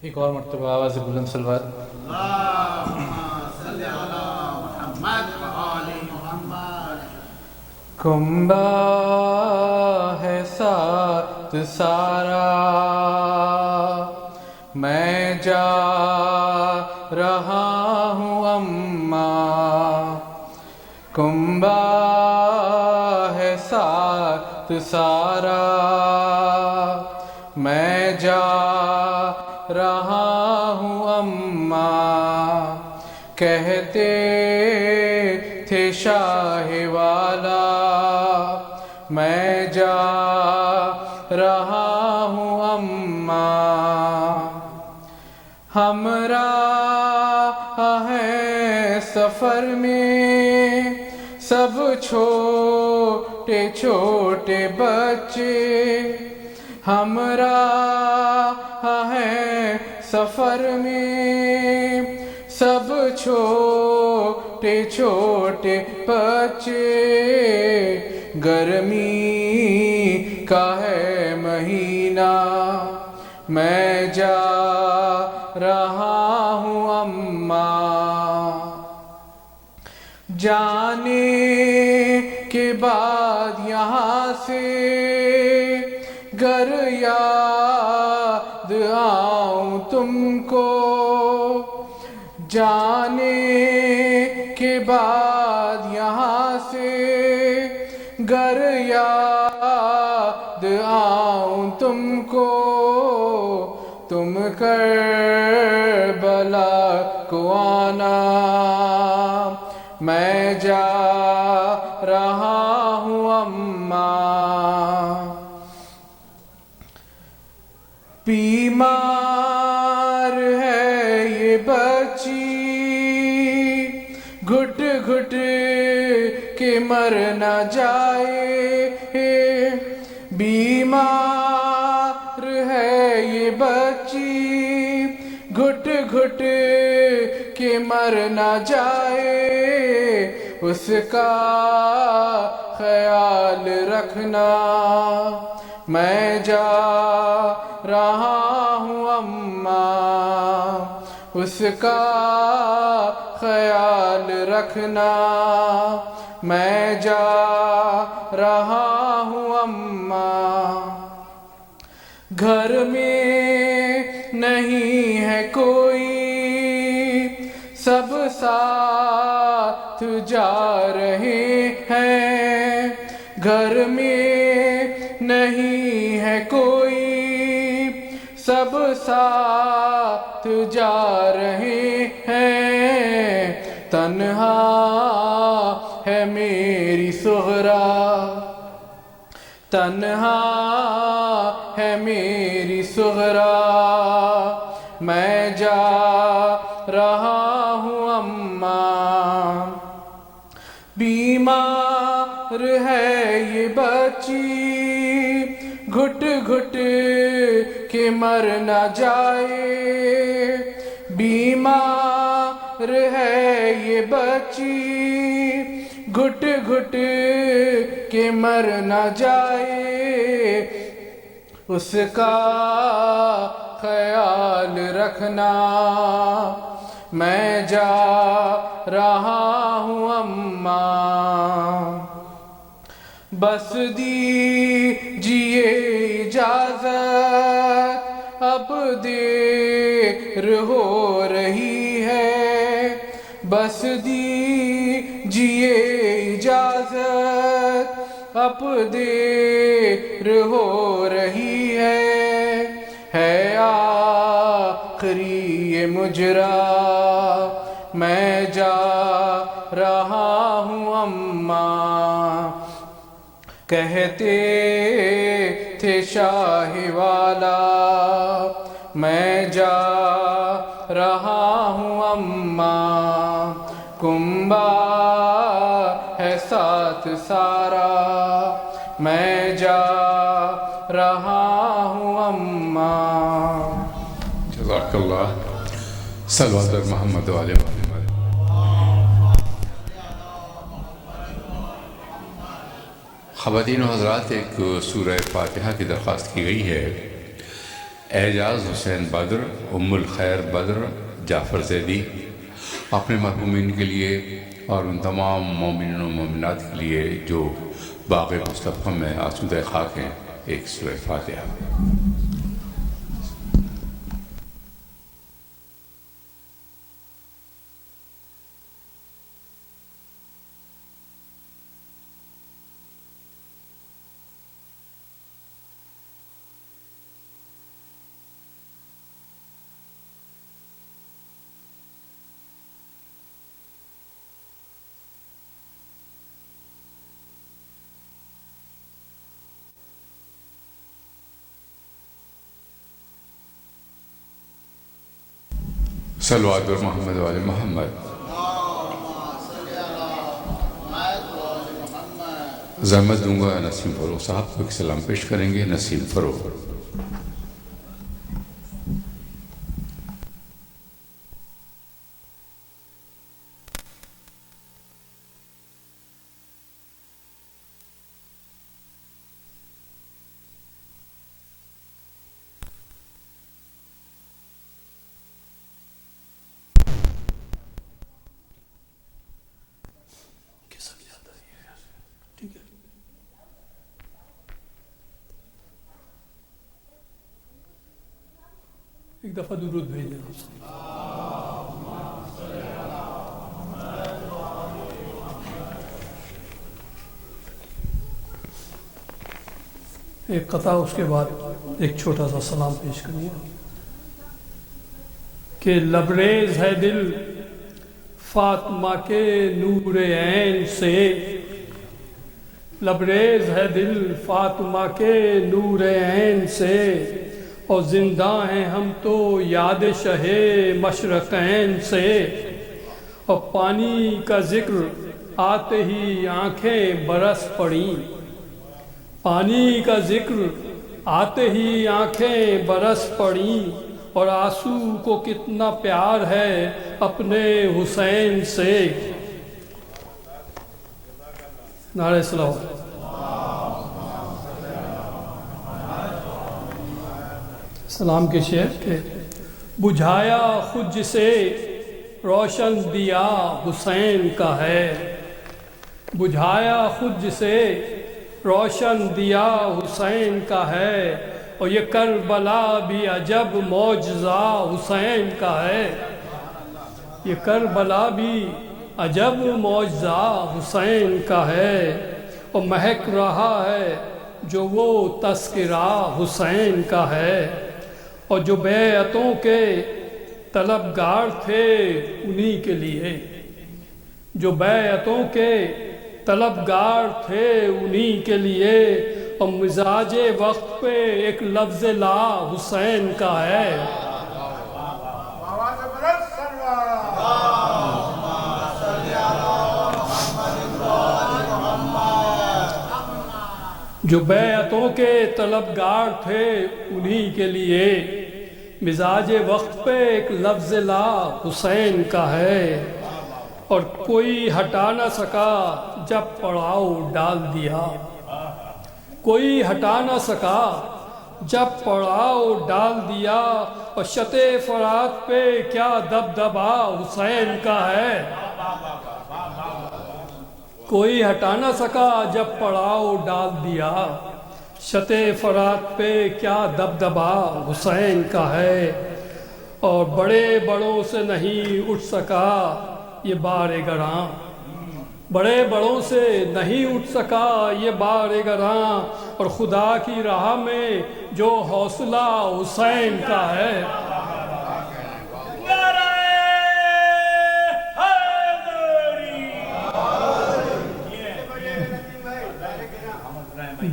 ایک اور مرتبہ آواز بلند صلوات۔ اللہم صلی علی محمد و آل محمد۔ کنبہ ہے ساتھ سارا، میں جا رہا ہوں اماں۔ کنبہ ہے ساتھ سارا، میں جا رہا ہوں اماں۔ کہتے تھے شاہ والا، میں جا رہا ہوں اماں۔ ہمراہ ہیں سفر میں سب چھوٹے چھوٹے بچے، ہمراہ ہیں سفر میں سب چھوٹے چھوٹے بچے۔ گرمی کا ہے مہینہ، میں جا رہا ہوں اماں۔ جانے کے بعد یہاں سے گر یاد آؤں تم کو، جانے کے بعد یہاں سے گر یاد آؤں تم کو، تم کربلا کو آنا، میں جا رہا ہوں اماں۔ بیمار ہے یہ بچی، گھٹ گھٹ کے مر نہ جائے، بیمار ہے یہ بچی، گھٹ گھٹ کے مر نہ جائے۔ اس کا خیال رکھنا، میں جا رہا ہوں اماں۔ اس کا خیال رکھنا، میں جا رہا ہوں اماں۔ گھر میں نہیں ہے کوئی، سب ساتھ جا رہے ہیں۔ گھر میں نہیں ہے کوئی، سب ساتھ جا رہے ہیں۔ تنہا ہے میری صغرا، تنہا ہے میری صغرا، میں جا رہا ہوں اماں۔ بیمار ہے یہ بچی، گھٹ گھٹ کے مر نہ جائے۔ بیمار ہے یہ بچی، گھٹ گھٹ کے مر نہ جائے۔ اس کا خیال رکھنا، میں جا رہا ہوں اماں۔ بس دیجیے اجازت، اب دیر ہو رہی ہے۔ بس دیجیے اجازت، اب دیر ہو رہی ہے آخری یہ مجرا، میں جا رہا ہوں اماں۔ کہتے تھے شاہ والا، میں جا رہا ہوں اماں۔ کنبہ ہے ساتھ سارا، میں جا رہا ہوں اماں۔ جزاک اللہ۔ صلوات بر محمد و آل محمد۔ خواتین و حضرات، ایک سورہ فاتحہ کی درخواست کی گئی ہے۔ اعجاز حسین بدر، ام الخیر بدر جعفر زیدی اپنے مرحومین کے لیے اور ان تمام مومنین و مومنات کے لیے جو باغ مصطفیٰ میں آسودہ خاک ہیں، ایک سورہ فاتحہ۔ صلوات بر محمد و آل محمد۔ زحمت دوں گا نسیم فروغ صاحب کو ایک سلام پیش کریں گے۔ نسیم فروغ۔ ایک دفعہ درود بھیجیں۔ ایک قطعہ اس کے بعد ایک چھوٹا سا سلام پیش کریے کہ لبریز ہے دل فاطمہ کے نور عین سے، لبریز ہے دل فاطمہ کے نور عین سے، اور زندہ ہیں ہم تو یاد شہ مشرقین سے، اور پانی کا ذکر آتے ہی آنکھیں برس پڑیں، پانی کا ذکر آتے ہی آنکھیں برس پڑیں، اور آنسو کو کتنا پیار ہے اپنے حسین سے۔ نعرہ صلوات۔ سلام کے شعر کہ بجھایا خود جسے روشن دیا حسین کا ہے، بجھایا خود جسے روشن دیا حسین کا ہے، اور یہ کربلا بھی عجب معجزہ حسین کا ہے، یہ کربلا بھی عجب معجزہ حسین کا ہے، اور مہک رہا ہے جو وہ تذکرہ حسین کا ہے، اور جو بیعتوں کے طلبگار تھے انہی کے لیے، جو بیعتوں کے طلبگار تھے انہی کے لیے، اور مزاج وقت پہ ایک لفظ لا حسین کا ہے۔ جو بیعتوں کے طلبگار تھے انہی کے لیے، مزاج وقت پہ ایک لفظ لا حسین کا ہے، اور کوئی ہٹا نہ سکا جب پڑاؤ ڈال دیا، کوئی ہٹا نہ سکا جب پڑاؤ ڈال دیا، اور شط فرات پہ کیا دبدبا حسین کا ہے، کوئی ہٹا نہ سکا جب پڑاؤ ڈال دیا، شط فرات پہ کیا دبدبا حسین کا ہے، اور بڑے بڑوں سے نہیں اٹھ سکا یہ بار گراں، بڑے بڑوں سے نہیں اٹھ سکا یہ بار گراں، اور خدا کی راہ میں جو حوصلہ حسین کا ہے۔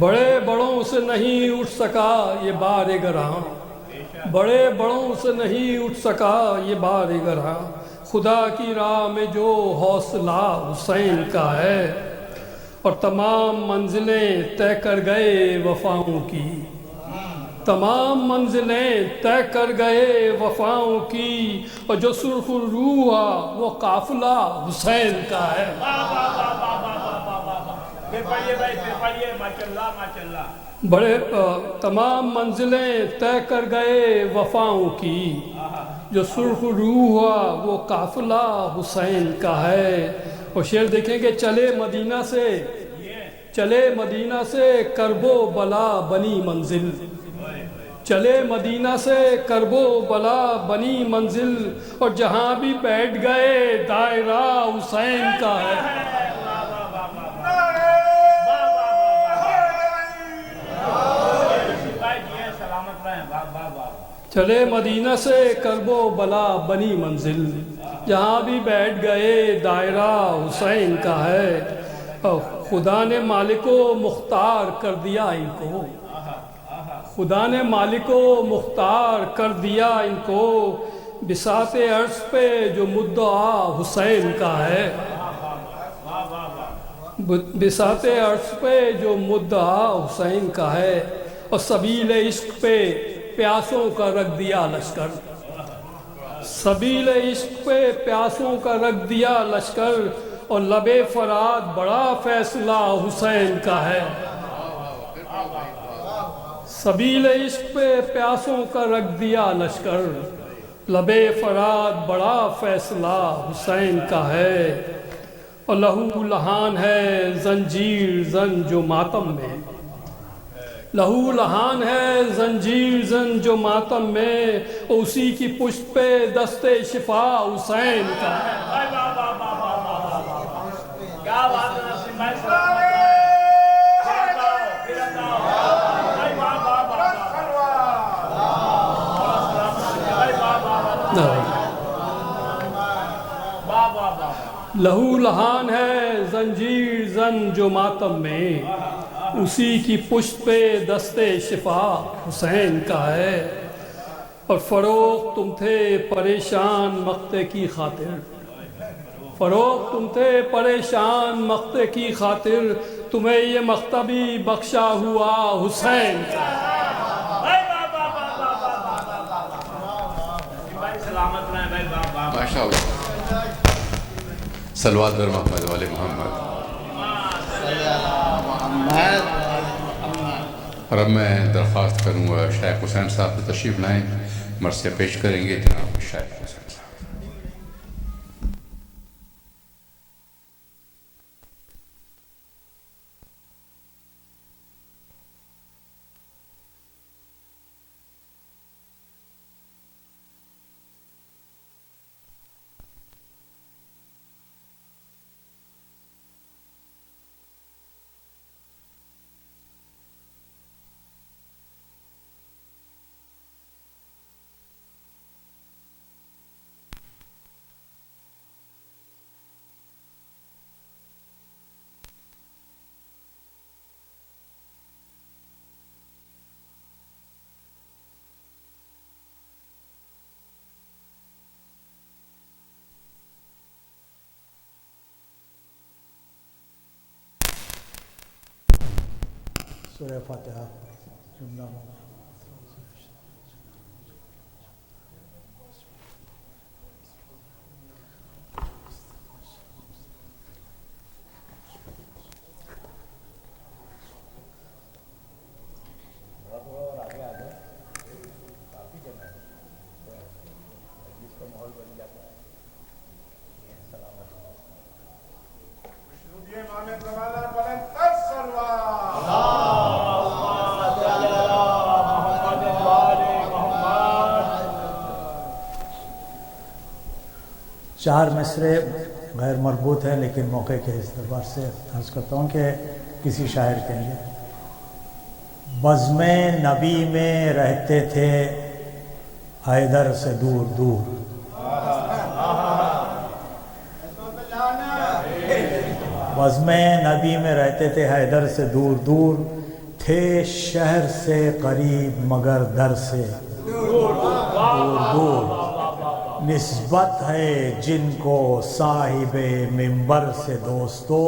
بڑے بڑوں سے نہیں اٹھ سکا یہ بار گراں، بڑے بڑوں سے نہیں اٹھ سکا یہ بار گراں، خدا کی راہ میں جو حوصلہ حسین کا ہے، اور تمام منزلیں طے کر گئے وفاؤں کی، تمام منزلیں طے کر گئے وفاؤں کی، اور جو سرخ الروح وہ قافلہ حسین کا ہے۔ بڑے تمام منزلیں طے کر گئے وفاؤں کی، جو سرخ روح ہوا وہ قافلہ حسین کا ہے۔ اور شعر دیکھیں کہ چلے مدینہ سے کرب و بلا بنی منزل، چلے مدینہ سے کرب و بلا بنی منزل، اور جہاں بھی بیٹھ گئے دائرہ حسین کا ہے۔ چلے مدینہ سے کرب و بلا بنی منزل، جہاں بھی بیٹھ گئے دائرہ حسین کا ہے۔ اور خدا نے مالک و مختار کر دیا ان کو، خدا نے مالک و مختار کر دیا ان کو، بساط عرش پہ جو مدعا حسین کا ہے، بساط عرش پہ جو مدعا حسین کا ہے۔ اور سبیل عشق پہ پیاسوں کا رکھ دیا لشکر، سبیل عشق پہ پیاسوں کا رکھ دیا لشکر، اور لب فرات بڑا فیصلہ حسین کا ہے۔ سبیل عشق پہ پیاسوں کا رکھ دیا لشکر، لب فرات بڑا فیصلہ حسین کا ہے۔ اور لہو لہان ہے زنجیر زن جو ماتم میں، لہو لہان ہے زنجیر زن جو ماتم میں، اسی کی پشت پہ دست شفا حسین کا ہے۔ لہو لہان ہے زنجیر زن جو ماتم میں، اسی کی پشت پہ دست شفا حسین کا ہے۔ اور فروغ تم تھے پریشان مقتے کی خاطر، فروغ تم تھے پریشان مقتے کی خاطر، تمہیں یہ مقتہ بھی بخشا ہوا حسین کا ہے۔ ماشاء اللہ، صلوات بر محمد والے محمد۔ اور اب میں درخواست کروں گا شیخ حسین صاحب کو تشریف لائیں، مرثیہ پیش کریں گے جناب شیخ حسین صاحب۔ سورہ فاتحہ جملہ چار مصرے غیر مربوط ہیں، لیکن موقع کے اعتبار سے عرض کرتا ہوں کہ کسی شاعر کے لیے۔ بزم نبی میں رہتے تھے حیدر سے دور دور، بزم نبی میں رہتے تھے حیدر سے دور دور، تھے شہر سے قریب مگر در سے دور دور، نسبت ہے جن کو صاحب منبر سے دوستو،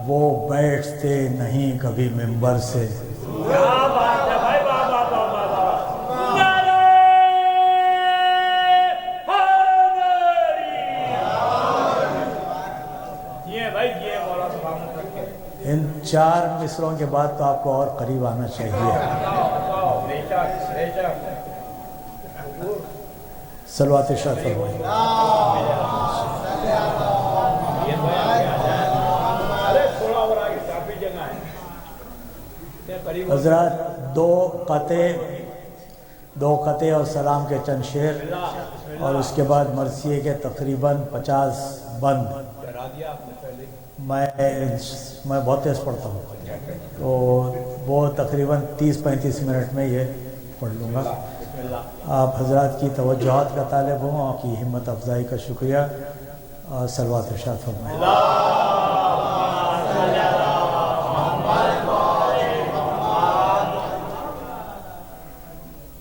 وہ بیٹھتے نہیں کبھی منبر سے۔ 4 مصروں کے بعد تو آپ کو اور قریب آنا چاہیے. صلوات ارشاد فرمائیں. حضرات دو قطعے اور سلام کے چند شعر اور اس کے بعد مرثیے کے تقریباً 50 بند. میں بہت تیز پڑھتا ہوں تو وہ تقریباً 30-35 منٹ میں یہ پڑھ لوں گا. آپ حضرات کی توجہات کا طالب ہوں، آپ کی ہمت افزائی کا شکریہ. صلوات ارشاد فرمائیں.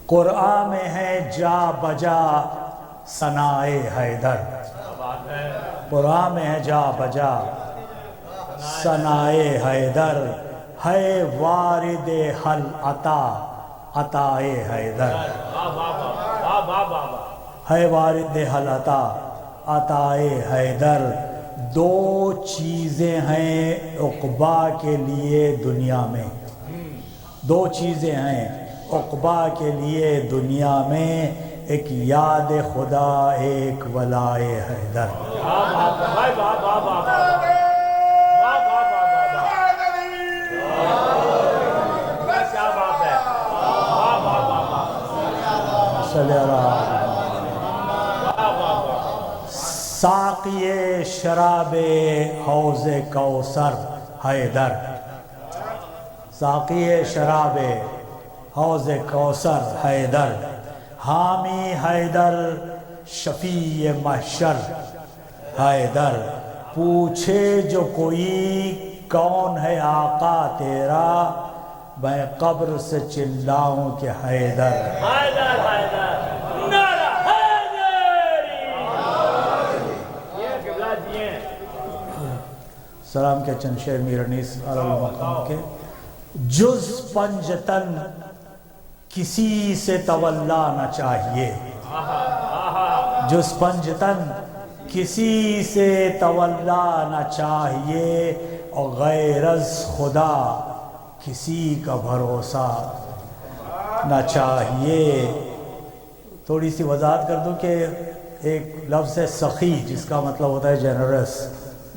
قرآن میں ہے جا بجا ثنائے حیدر. قرآن میں ہے جا بجا ثنائے حیدر، ہے وارد حل عطائے حیدر. ہے وارد حل عطائے حیدر. دو چیزیں ہیں عقبا کے لیے دنیا میں، دو چیزیں ہیں عقبا کے لیے دنیا میں، ایک یاد خدا ایک ولائے حیدر. ساقی شراب حوض کوثر حیدر. ساقی شراب حوض کوثر حیدر. حامی حیدر شفیع محشر حیدر. پوچھے جو کوئی کون ہے آقا تیرا، میں قبر سے چلاؤں کہ حیدر. حیدر حیدر نعرہ حیدری. یہ قبلہ جی ہیں. سلام کے چند شعر میر انیس علی المقام کے. جز پنجتن کسی سے تولا نہ چاہیے، جز پنجتن کسی سے تولا نہ چاہیے، اور غیر از خدا کسی کا بھروسہ نہ چاہیے. تھوڑی سی وضاحت کر دوں کہ ایک لفظ ہے سخی، جس کا مطلب ہوتا ہے جنرس،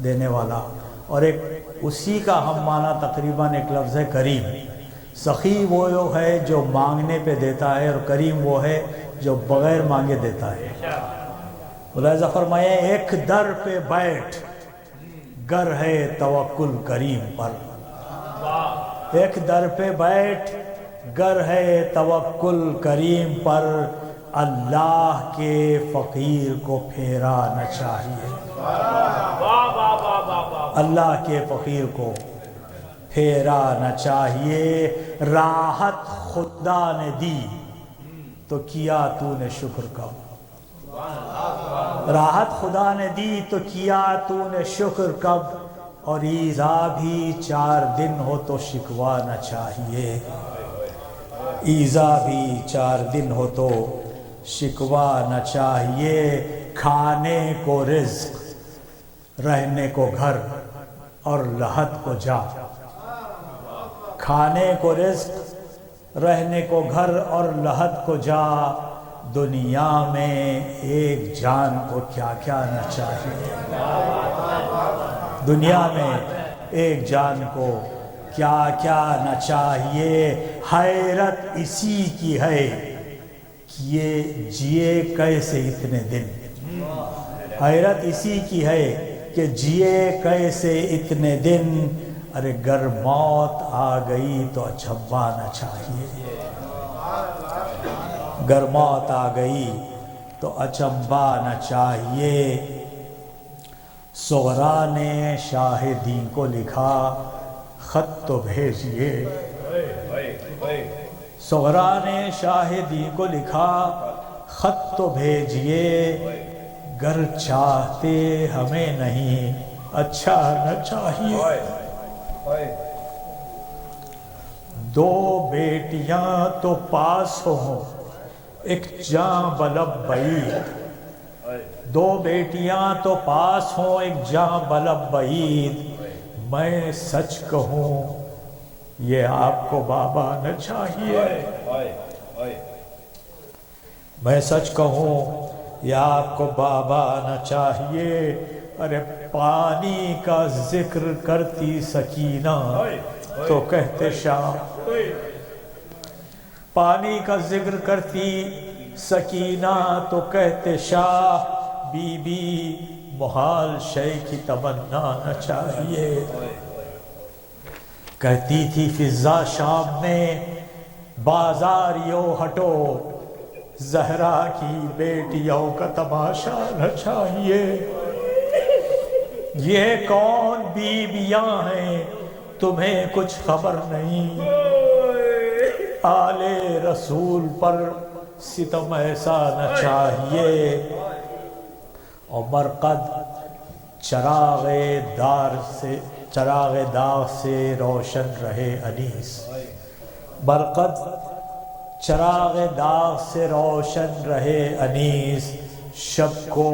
دینے والا، اور ایک اسی کا ہم معنی تقریباً ایک لفظ ہے کریم. سخی وہ ہے جو مانگنے پہ دیتا ہے، اور کریم وہ ہے جو بغیر مانگے دیتا ہے. ملاحظہ فرمائے ایک در پہ بیٹھ گر ہے توکل کریم پر. ایک در پہ بیٹھ گر ہے توکل کریم پر، اللہ کے فقیر کو پھیرا نہ چاہیے. اللہ کے فقیر کو پھیرا نہ چاہیے. راحت خدا نے دی تو کیا تو نے شکر کب. راحت خدا نے دی تو کیا تو نے شکر کب، اور ایذا بھی 4 دن ہو تو شکوا نہ چاہیے. ایذا بھی 4 دن ہو تو شکوا نہ چاہیے. کھانے کو رزق، رہنے کو گھر، اور لحد کو جا. کھانے کو رزق، رہنے کو گھر، اور لحد کو جا. دنیا میں ایک جان کو کیا کیا نہ چاہیے. دنیا میں ایک جان کو کیا کیا نہ چاہیے. حیرت اسی کی ہے کہ یہ جیے کیسے اتنے دن. حیرت اسی کی ہے کہ جیے کیسے اتنے دن. ارے گر موت آ گئی تو اچھبا نہ چاہیے. گر موت آ گئی تو اچھبا نہ چاہیے. صغرا نے شاہ دین کو لکھا خط تو بھیجیے. صغرا نے شاہ دین کو لکھا خط تو بھیجیے. گر چاہتے ہمیں نہیں اچھا نہ چاہیے. 2 بیٹیاں تو پاس ہوں ایک جاں بلب بعید. 2 بیٹیاں تو پاس ہوں ایک جاں بلب بعید. میں سچ کہوں یہ آپ کو بابا نہ چاہیے، میں سچ کہوں یہ آپ کو بابا نہ چاہیے، ارے پانی کا ذکر کرتی سکینہ تو کہتے شاہ، پانی کا ذکر کرتی سکینہ تو کہتے شاہ، بی بی محال شے کی تمنا نہ چاہیے، کہتی تھی فضا شام میں بازاریوں ہٹو، زہرا کی بیٹیوں کا تماشا نہ چاہیے، یہ کون بیویاں ہیں تمہیں کچھ خبر نہیں، آل رسول پر ستم ایسا نہ چاہیے، اور مرقد چراغ داغ سے روشن رہے انیس، مرقد چراغ داغ سے روشن رہے انیس، شب کو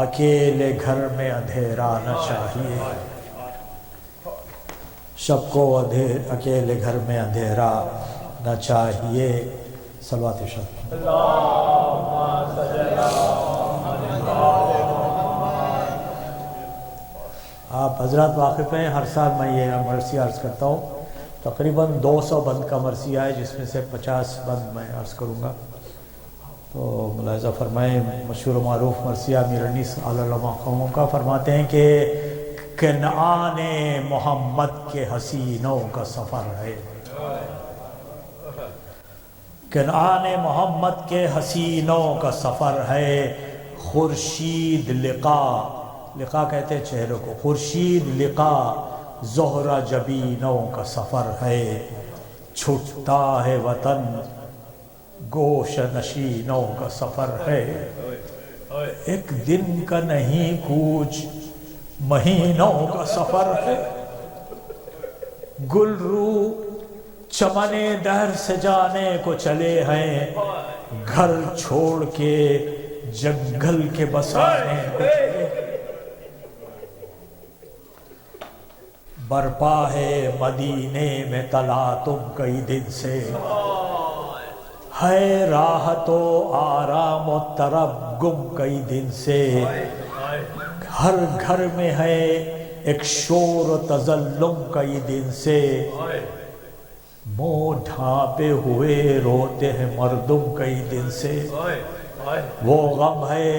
اکیلے گھر میں اندھیرا نہ چاہیے، شب کو اکیلے گھر میں اندھیرا نہ چاہیے۔ صلوات شب آپ حضرات واقف ہیں، ہر سال میں یہ مرثیہ عرض کرتا ہوں، تقریباً 200 بند کا مرثیہ ہے، جس میں سے 50 بند میں عرض کروں گا، تو ملاحظہ فرمائیں۔ مشہور و معروف مرثیہ امیر انیس علی علماء قوموں کا فرماتے ہیں کہ کنعان محمد کے حسینوں کا سفر ہے، کنعان محمد کے حسینوں کا سفر ہے، خورشید لقا کہتے ہیں چہروں کو، خورشید لقا زہرہ جبینوں کا سفر ہے، چھٹتا ہے وطن گوش نشینوں کا سفر ہے، ایک دن کا نہیں کوچ مہینوں کا سفر ہے، گل رو چمن دہر سے جانے کو چلے ہیں، گھر چھوڑ کے جنگل کے بسانے کو چلے، برپا ہے مدینے میں تلاطم کئی دن سے، ہے راحت و آرام و طرب گم کئی دن سے، ہر گھر میں ہے ایک شور و تظلم کئی دن سے، منہ ڈھانپے ہوئے روتے ہیں مردم کئی دن سے، وہ غم ہے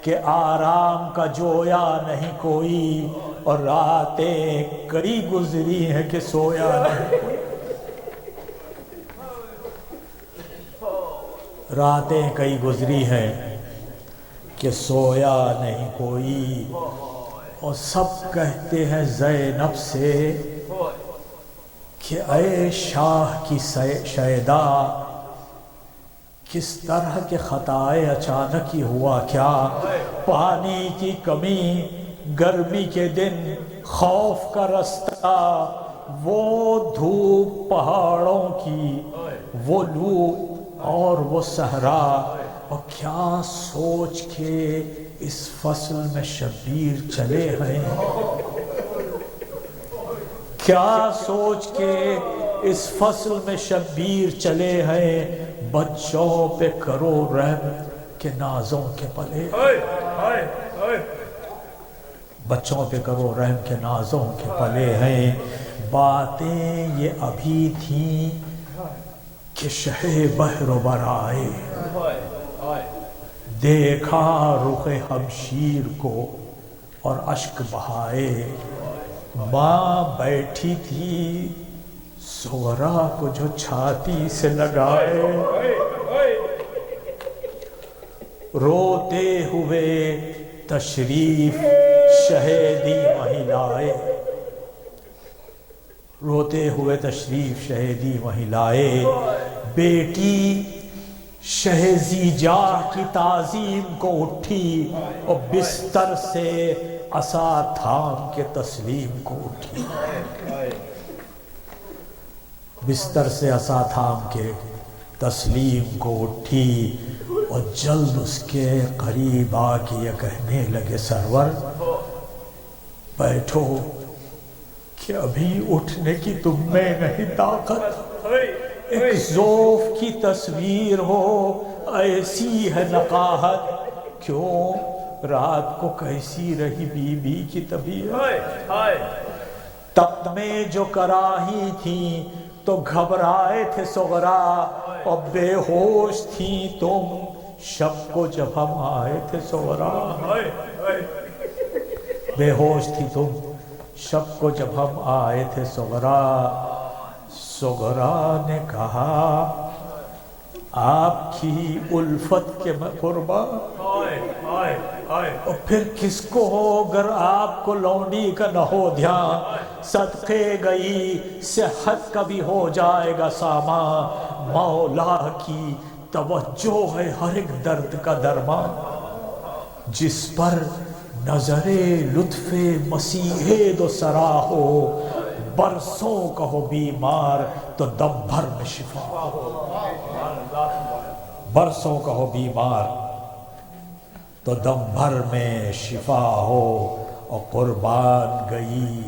کہ آرام کا جویا نہیں کوئی، اور راتیں کئی گزری ہیں کہ سویا نہیں کوئی، راتیں کئی گزری ہیں کہ سویا نہیں کوئی، اور سب کہتے ہیں زینب سے کہ اے شاہ کی شیدا، کس طرح کے خطائے اچانک ہی ہوا کیا، پانی کی کمی، گرمی کے دن، خوف کا رستہ، وہ دھوپ پہاڑوں کی، وہ لو اور وہ صحرا، اور کیا سوچ کے اس فصل میں شبیر چلے ہیں، کیا سوچ کے اس فصل میں شبیر چلے ہیں، بچوں پہ کرو رحم کہ نازوں کے پلے، بچوں پہ کرو رحم کے نازوں کے پلے ہیں، باتیں یہ ابھی تھیں کہ شہ بحر و بر آئے، دیکھا رخ ہمشیر کو اور اشک بہائے، ماں بیٹھی تھی زہرا کو جو چھاتی سے لگائے، روتے ہوئے تشریف شہیدی وہیں لائے، روتے ہوئے تشریف شہیدی وہیں لائے، بیٹی شہزیجا کی تعظیم کو اٹھی، اور بستر سے عصا تھام کے تسلیم کو اٹھی، بستر سے عصا تھام کے تسلیم کو اٹھی، اور جلد اس کے قریب آ کے یہ کہنے لگے سرور بیٹھو، کہ ابھی اٹھنے کی تم میں نہیں طاقت، ایک ذوف کی تصویر ہو ایسی ہے نقاہت، کیوں رات کو کیسی رہی بی بی کی طبیعت، تب میں جو کراہی تھی تو گھبرائے تھے صغرا، اور بے ہوش تھی تم شب کو جب ہم آئے تھے صغرا، بے ہوش تھی تم شب کو جب ہم آئے تھے صغرا، صغرا نے کہا آپ کی الفت کے میں قربان، اور پھر کس کو ہو اگر آپ کو لونڈی کا نہ ہو دھیان، صدقے گئی صحت کا بھی ہو جائے گا سامان، مولا کی توجہ ہے ہر ایک درد کا درمان، جس پر نظر لطف مسیح دو سرا ہو، برسوں کا ہو بیمار تو دم بھر میں شفا ہو، برسوں کا ہو بیمار تو دم بھر میں شفا ہو، اور قربان گئی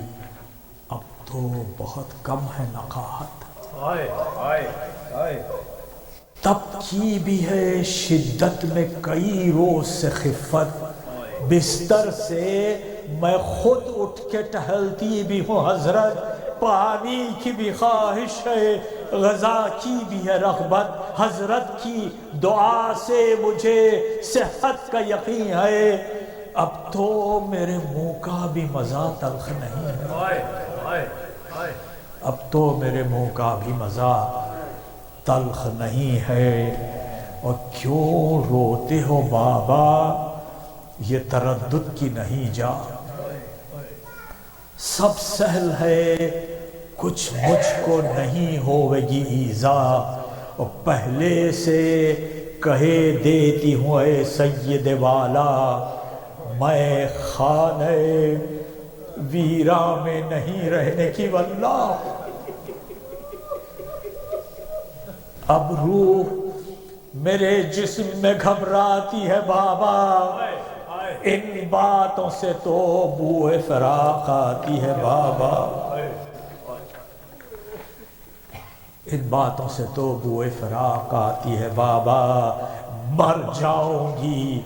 اب تو بہت کم ہے نقاہت، تب کی بھی ہے شدت میں کئی روز سے خفت، بستر سے میں خود اٹھ کے ٹہلتی بھی ہوں حضرت، پانی کی بھی خواہش ہے، غذا کی بھی ہے رغبت، حضرت کی دعا سے مجھے صحت کا یقین ہے، اب تو میرے منہ کا بھی مزہ تلخ نہیں ہے، اب تو میرے منہ کا بھی مزہ تلخ نہیں ہے، اور کیوں روتے ہو بابا یہ تردد کی نہیں جا، سب سہل ہے کچھ مجھ کو نہیں ہوے گی ایزا، اور پہلے سے کہے دیتی ہوں اے سید والا، میں خانہ ویرا میں نہیں رہنے کی واللہ، اب روح میرے جسم میں گھبراتی ہے بابا، ان باتوں سے تو بوئے فراق آتی ہے بابا، ان باتوں سے تو بوئے فراق آتی ہے بابا، مر جاؤں گی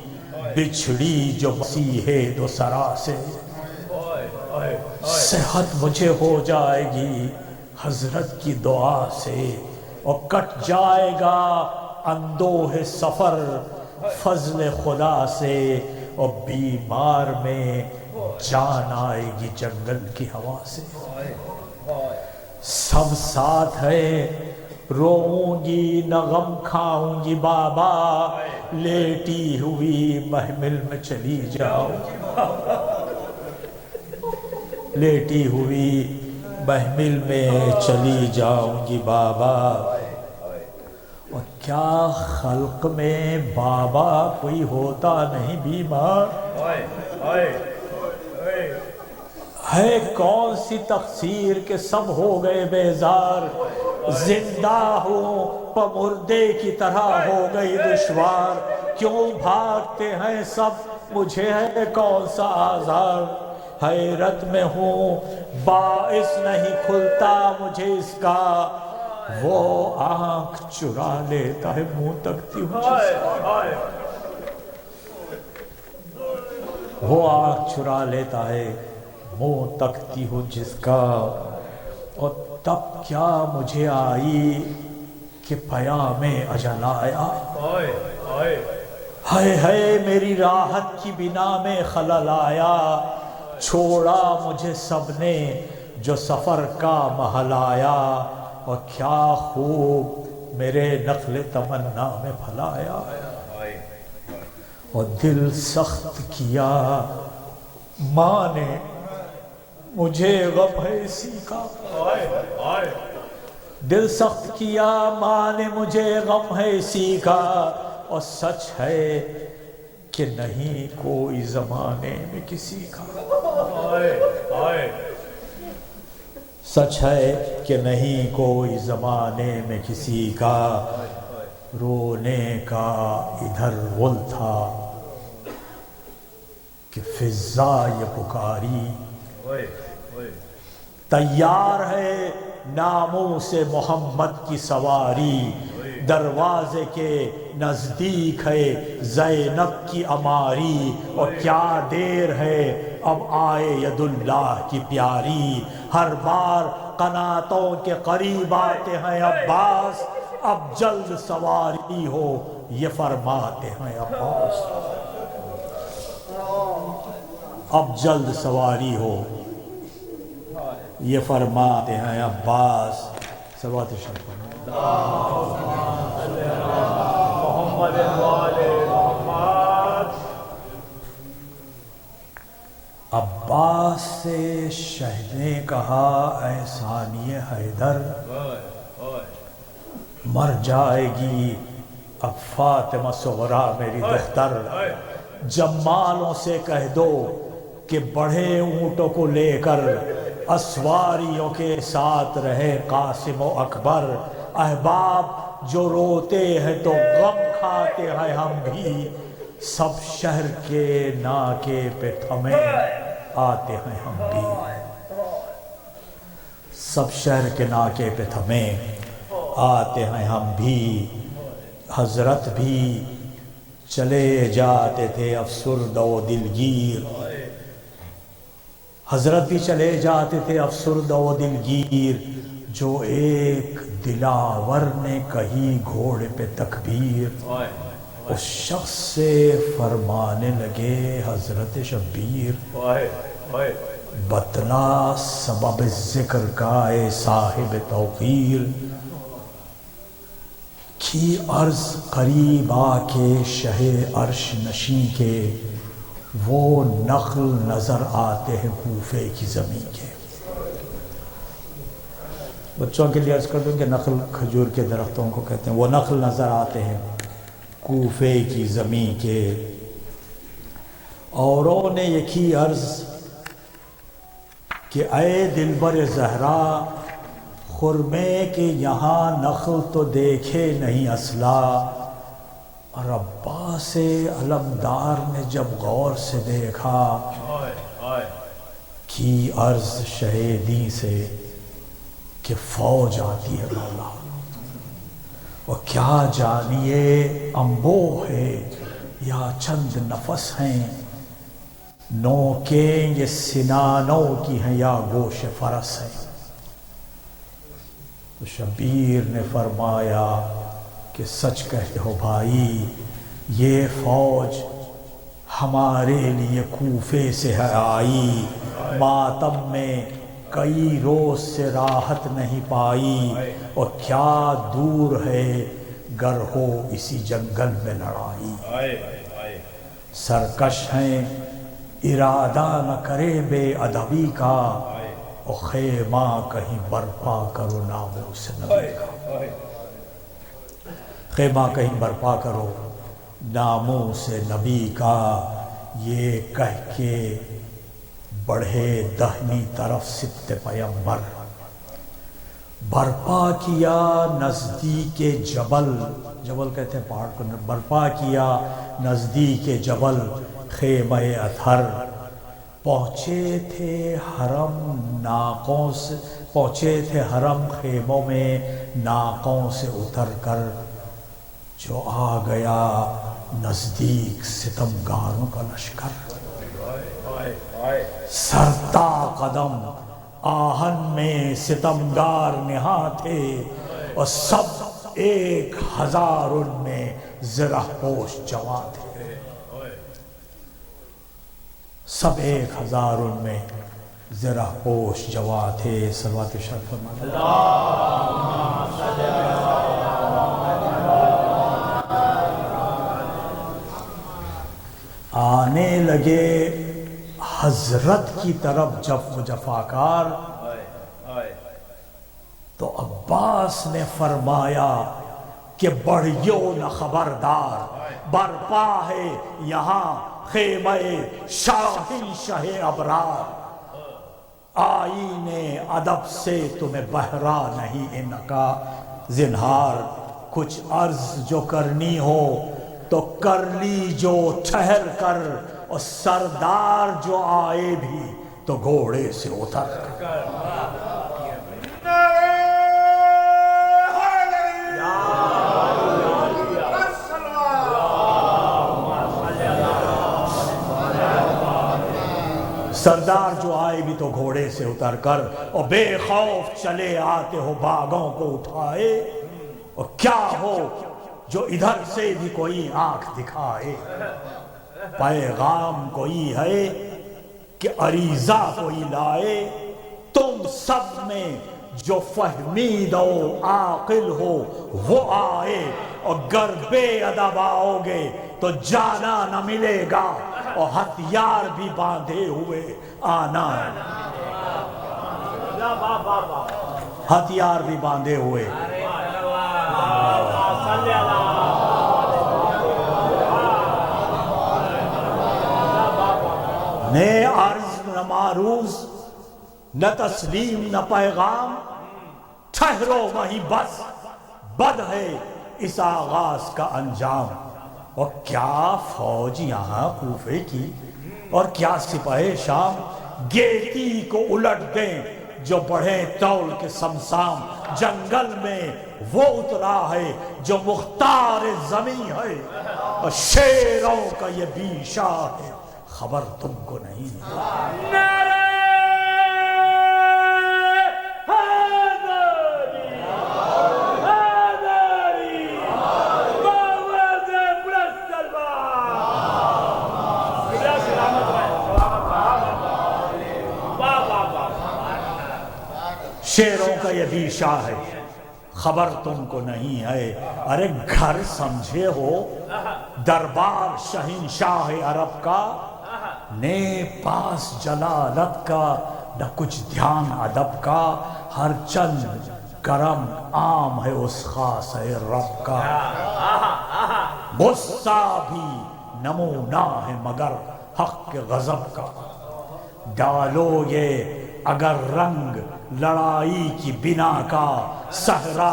بچھڑی جو مسیح دو سرا سے، صحت مجھے ہو جائے گی حضرت کی دعا سے، اور کٹ جائے گا اندوہ سفر فضل خدا سے، اور بیمار میں جان آئے گی جنگل کی ہوا سے، سب ساتھ ہے روؤں گی نہ غم کھاؤں گی بابا، لیٹی ہوئی محمل میں چلی جاؤ، لیٹی ہوئی محمل میں چلی جاؤں گی بابا، اور کیا خلق میں بابا کوئی ہوتا نہیں بیمار، ہے کون سی تقصیر کہ سب ہو گئے بیزار، زندہ ہوں پا مردے کی طرح ہو گئی دشوار، کیوں بھاگتے ہیں سب مجھے ہے کون سا آزار، حیرت میں ہوں باعث نہیں کھلتا مجھے اس کا، وہ آنکھ چرا لیتا ہے منہ تکتی ہوں جس کا، وہ آنکھ چرا لیتا ہے منہ تکتی ہوں جس کا، اور تب کیا مجھے آئی کہ پیام اجل آیا، ہے میری راحت کی بنا میں خلل آیا، چھوڑا مجھے سب نے جو سفر کا محل آیا، اور کیا خوب میرے نقل تمنا میں پھلایا، اور دل سخت کیا ماں نے مجھے غم ہے اسی کا، دل سخت کیا ماں نے مجھے غم ہے اسی کا، اور سچ ہے کہ نہیں کوئی زمانے میں کسی کا، سچ ہے کہ نہیں کوئی زمانے میں کسی کا، رونے کا ادھر غل تھا کہ فضا یہ پکاری، تیار ہے ناموں سے محمد کی سواری، دروازے کے نزدیک ہے زینب کی اماری، اور کیا دیر ہے اب آئے ید اللہ کی پیاری، ہر بار قناتوں کے قریب آتے ہیں عباس، اب جلد سواری ہو یہ فرماتے ہیں عباس، اب جلد سواری ہو یہ فرماتے ہیں عباس۔ صلوات شریف محمد والے محمد۔ عباس سے شہ نے کہا اے ثانی حیدر، مر جائے گی اب فاطمہ صغرا میری دختر، جمالوں سے کہہ دو کہ بڑھے اونٹوں کو لے کر اسواریوں کے ساتھ رہے قاسم و اکبر، احباب جو روتے ہیں تو غم کھاتے ہیں ہم بھی، سب شہر کے ناکے پہ تھمے آتے ہیں ہم بھی، سب شہر کے ناکے پہ تھمے آتے ہیں ہم بھی، حضرت بھی چلے جاتے تھے افسردہ و دلگیر، حضرت بھی چلے جاتے تھے افسردہ و دلگیر، جو ایک دلاور نے کہی گھوڑے پہ تکبیر، اس شخص سے فرمانے لگے حضرت شبیر، بتلا سبب ذکر کا اے صاحب توقیر، کی عرض قریب آ کے شہ عرش نشیں کے، وہ نخل نظر آتے ہیں کوفے کی زمین کے۔ بچوں کے لیے عرض کر دوں کہ نخل کھجور کے درختوں کو کہتے ہیں، وہ نخل نظر آتے ہیں کوفے کی زمین کے، اوروں نے یہ کی عرض کہ اے دلبر زہرا، خرمے کے یہاں نخل تو دیکھے نہیں اصلا، اور عباس علمدار نے جب غور سے دیکھا کی عرض شہیدی سے کہ فوج آتی ہے مولا، اور کیا جانیے انبوہ ہے یا چند نفس ہیں، نوکیں یہ سنانوں کی ہیں یا گوش فرس ہیں۔ تو شبیر نے فرمایا کہ سچ کہتے ہو بھائی، یہ فوج ہمارے لیے کوفے سے ہے آئی، ماتم میں کئی روز سے راحت نہیں پائی، اور کیا دور ہے گر ہو اسی جنگل میں لڑائی، سرکش ہیں ارادہ نہ کرے بے ادبی کا، اور خیمہ کہیں برپا کرو ناموس نبی کا، خیمہ کہیں برپا کرو ناموس نبی کا، یہ کہہ کے بڑھے دہنی طرف ست پیمبر، برپا کیا نزدیک جبل، جبل کہتے ہیں پہاڑ کو، برپا کیا نزدیک جبل خیمہ اطہر، پہنچے تھے حرم خیموں میں ناقوں سے اتر کر، جو آ گیا نزدیک ستمگاروں کا لشکر، سرتا قدم آہن میں ستمگار نہاں تھے، اور سب 1000 ان میں زرہ پوش جوان تھے، سب 1000 ان میں زرہ پوش جوان تھے۔ صلوات شریف فرمائیں۔ آنے لگے حضرت کی طرف جب جفاکار، تو عباس نے فرمایا کہ بڑھیو نہ خبردار، برپا ہے یہاں خیمہ شاہن شہ ابرار، آئین ادب سے تمہیں بہرا نہیں ان کا زنہار، کچھ عرض جو کرنی ہو تو کر لی جو ٹھہر کر، اور سردار جو آئے بھی تو گھوڑے سے اتر کر۔ سردار جو آئے بھی تو گھوڑے سے اتر کر، اور بے خوف چلے آتے ہو باغوں کو اٹھائے، اور کیا ہو جو ادھر سے بھی کوئی آنکھ دکھائے، پیغام کوئی ہے کہ عریضہ کوئی لائے، تم سب میں جو فہمید و عاقل ہو وہ آئے، اور گر بے ادب آؤ گے تو جانا نہ ملے گا، اور ہتھیار بھی باندھے ہوئے آنا، ہتھیار بھی باندھے ہوئے۔ نہ عرض نہ معروض، نہ تسلیم نہ پیغام، ٹھہرو وہیں بس، بد ہے اس آغاز کا انجام۔ اور کیا فوج یہاں کوفے کی، اور کیا سپاہ شام، گیتی کو الٹ دیں جو بڑھیں طول کے سمسام۔ جنگل میں وہ اترا ہے جو مختار زمین ہے، اور شیروں کا یہ بیشا ہے، خبر تم کو نہیں۔ شیروں کا یہ بیشا ہے، خبر تم کو نہیں ہے۔ ارے گھر سمجھے ہو دربار شہنشاہ عرب کا، نے پاس جلالت کا نہ کچھ دھیان ادب کا، ہر چند کرم عام ہے اس خاص رب کا۔ غصہ بھی نمونہ ہے مگر حق کے غضب کا، ڈالو یہ اگر رنگ لڑائی کی بنا کا، صحرا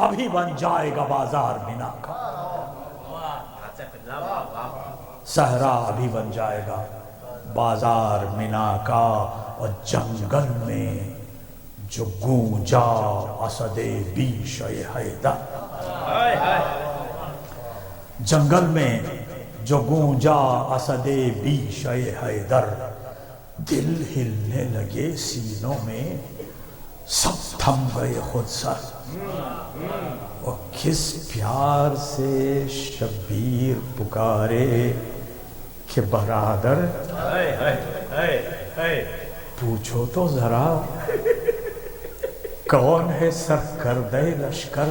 ابھی بن جائے گا بازار مینا کا، صحرا ابھی بن جائے گا بازار مینا کا۔ اور جنگل میں جو گونجا اسد بیش حیدر، جنگل میں جو گونجا اسد بیش حیدر، دل ہلنے لگے سینوں میں، سب تھم گئے خود سر، اور کس پیار سے شبیر پکارے کہ برادر پوچھو تو ذرا کون ہے سرکردہ لشکر،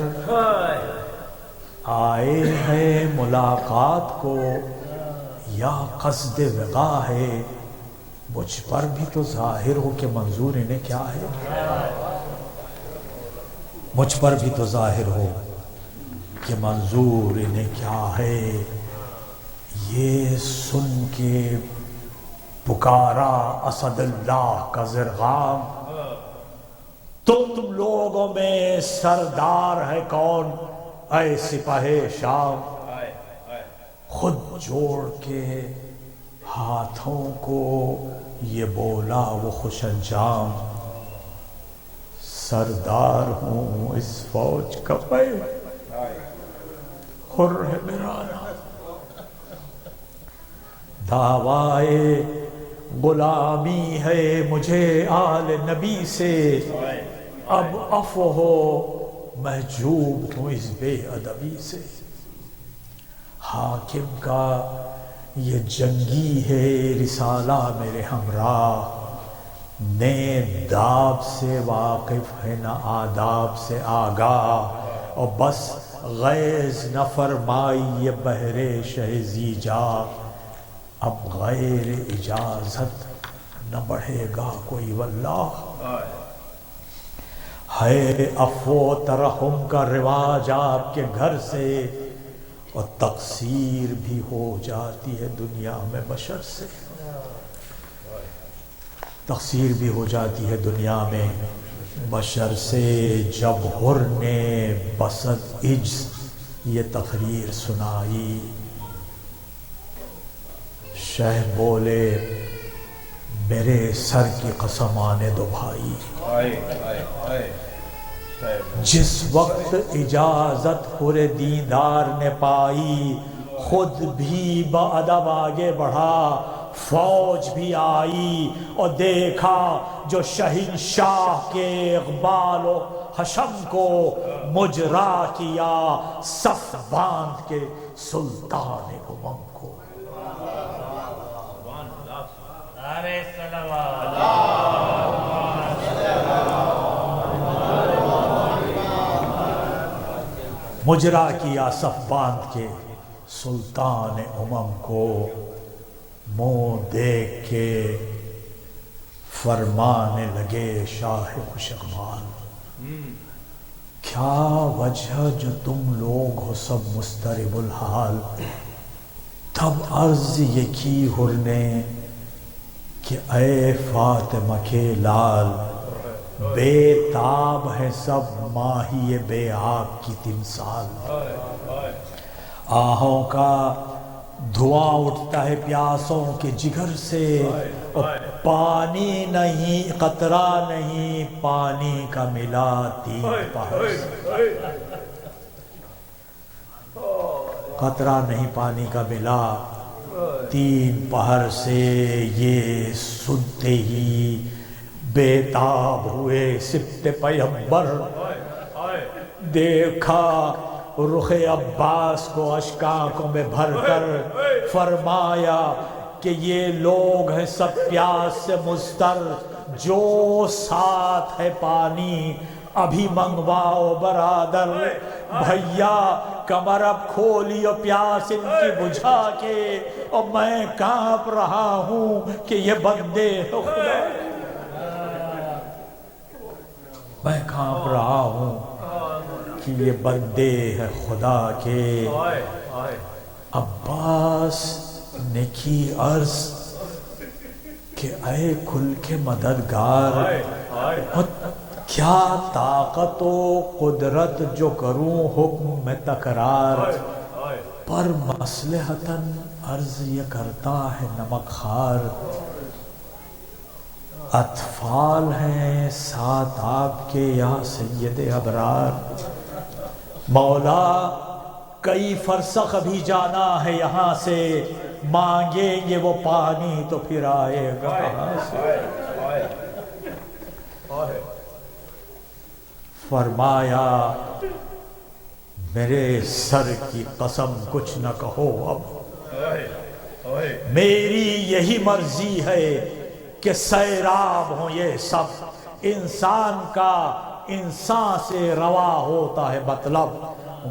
آئے ہیں ملاقات کو یا قصد وغا ہے، مجھ پر بھی تو ظاہر ہو کہ منظور انہیں کیا ہے، مجھ پر بھی تو ظاہر ہو کہ منظور انہیں کیا ہے۔ یہ سن کے پکارا اسد اللہ کا زرغام، تم لوگوں میں سردار ہے کون اے سپاہ شام، خود جوڑ کے ہاتھوں کو یہ بولا وہ خوش انجام، سردار ہوں اس فوج کا پے، حر ہے میرا نام، دعوائے غلامی ہے مجھے آل نبی سے، اب عفو ہو محجوب ہوں اس بے ادبی سے، حاکم کا یہ جنگی ہے رسالہ میرے ہمراہ، نہ داب سے واقف ہے نہ آداب سے آگاہ، اور بس غیظ نہ فرمائی یہ بحر شہزی جا، اب غیر اجازت نہ بڑھے گا کوئی واللہ، ہے عفو ترحم کا رواج آپ کے گھر سے، اور تقصیر بھی ہو جاتی ہے دنیا میں بشر سے، تقصیر بھی ہو جاتی ہے دنیا میں بشر سے۔ جب حر نے بسط عجز یہ تقریر سنائی، شہ بولے میرے سر کی قسم آنے دو بھائی، جس وقت اجازت حر دیندار نے پائی، خود بھی بادب آگے بڑھا، فوج بھی آئی اور دیکھا جو شہنشاہ کے اقبال و حشم کو مجرا کیا صف باندھ کے سلطان امم کو. مجرا کیا صف باندھ کے سلطان امم کو. منہ دیکھ کے فرمانے لگے شاہ خوش اقبال کیا وجہ جو تم لوگ ہو سب مضطرب الحال. تب عرض یہ کی حر نے کہ اے فاطمہ کے لال بے تاب ہے سب ماہی بے آب کی تمثال. آہوں کا دھواں اٹھتا ہے پیاسوں کے جگر سے اور پانی نہیں قطرہ نہیں پانی کا ملا تین پہر سے. قطرہ نہیں پانی کا ملا تین پہر سے. یہ سنتے ہی بے تاب ہوئے سبط پیغمبر. دیکھا رخ عباس کو اشک آنکھوں میں بھر کر فرمایا کہ یہ لوگ ہیں سب پیاس سے مضطر. جو ساتھ ہے پانی ابھی منگواؤ برادر. بھیا کمر اب کھولی اور پیاس ان کی بجھا کے اور میں کانپ رہا ہوں کہ یہ بندے خدا. میں کانپ رہا ہوں کہ یہ بندے ہیں خدا کے. عباس نے کی عرض کہ اے کھل کے مددگار کیا طاقت و قدرت جو کروں حکم میں تکرار. پر مصلحتاً عرض یہ کرتا ہے نمک خار. اطفال ہیں ساتھ آپ کے یا سید ابرار. مولا کئی فرسخ ابھی جانا ہے یہاں سے مانگیں گے وہ پانی تو پھر آئے گا کہاں سے. فرمایا میرے سر کی قسم کچھ نہ کہو اب. میری یہی مرضی ہے کہ سیراب ہوں یہ سب. انسان کا انسان سے روا ہوتا ہے مطلب.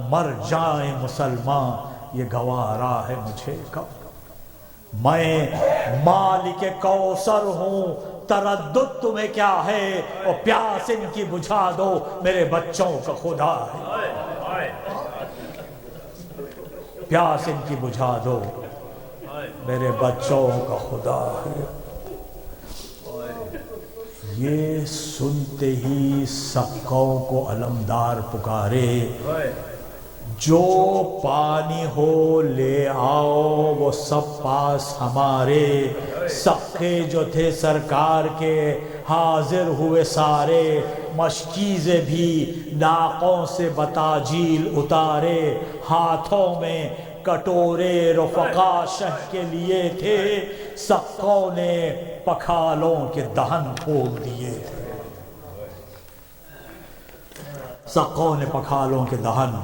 مر جائیں مسلمان یہ گوارا ہے مجھے کب. میں مالک کوثر ہوں تردد تمہیں کیا ہے اور پیاس ان کی بجھا دو میرے بچوں کا خدا ہے. پیاس ان کی بجھا دو میرے بچوں کا خدا ہے. یہ سنتے ہی سقوں کو علمدار پکارے جو پانی ہو لے آؤ وہ سب پاس ہمارے. سقے جو تھے سرکار کے حاضر ہوئے سارے. مشکیزیں بھی ناقوں سے بتاجیل اتارے. ہاتھوں میں کٹورے رفقا شہ کے لیے تھے. سقوں نے پکھالوں کے دہن کھول دیے تھے. سقوں نے پکھالوں کے دہن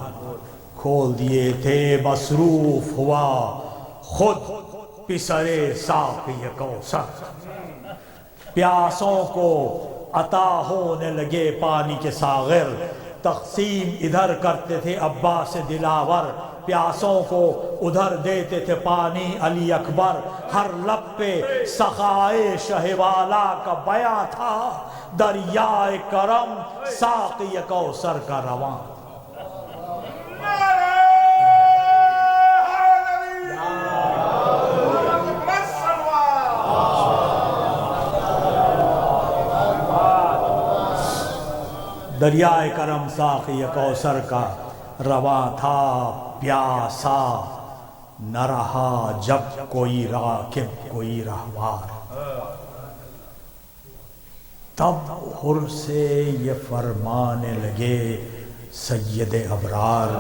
کھول دیے تھے. مصروف ہوا خود پسرے ساقی کوثر. پیاسوں کو عطا ہونے لگے پانی کے ساغر. تقسیم ادھر کرتے تھے عباس دلاور. پیاسوں کو ادھر دیتے تھے پانی علی اکبر. ہر لب پہ سخائے شہوالا کا بیاں تھا. دریائے کرم ساقی کوثر کا رواں. دریائے کرم ساقی کوثر کا رواں تھا. پیاسا نہ رہا جب کوئی راکب کوئی رہوار. تب حر سے یہ فرمانے لگے سید ابرار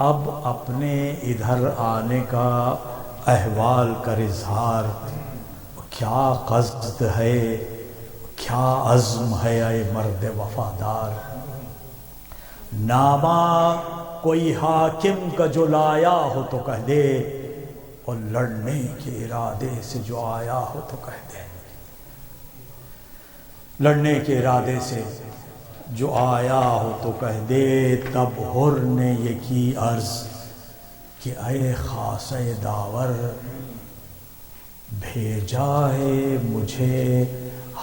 اب اپنے ادھر آنے کا احوال کر اظہار، کیا قصد ہے کیا عزم ہے اے مرد وفادار، نامہ کوئی حاکم کا جو لایا ہو تو کہہ دے، اور لڑنے کے ارادے سے جو آیا ہو تو کہہ دے، لڑنے کے ارادے سے جو آیا ہو تو کہہ دے۔ تب حر نے یہ کی عرض کہ اے خاصہ داور، بھیجا ہے مجھے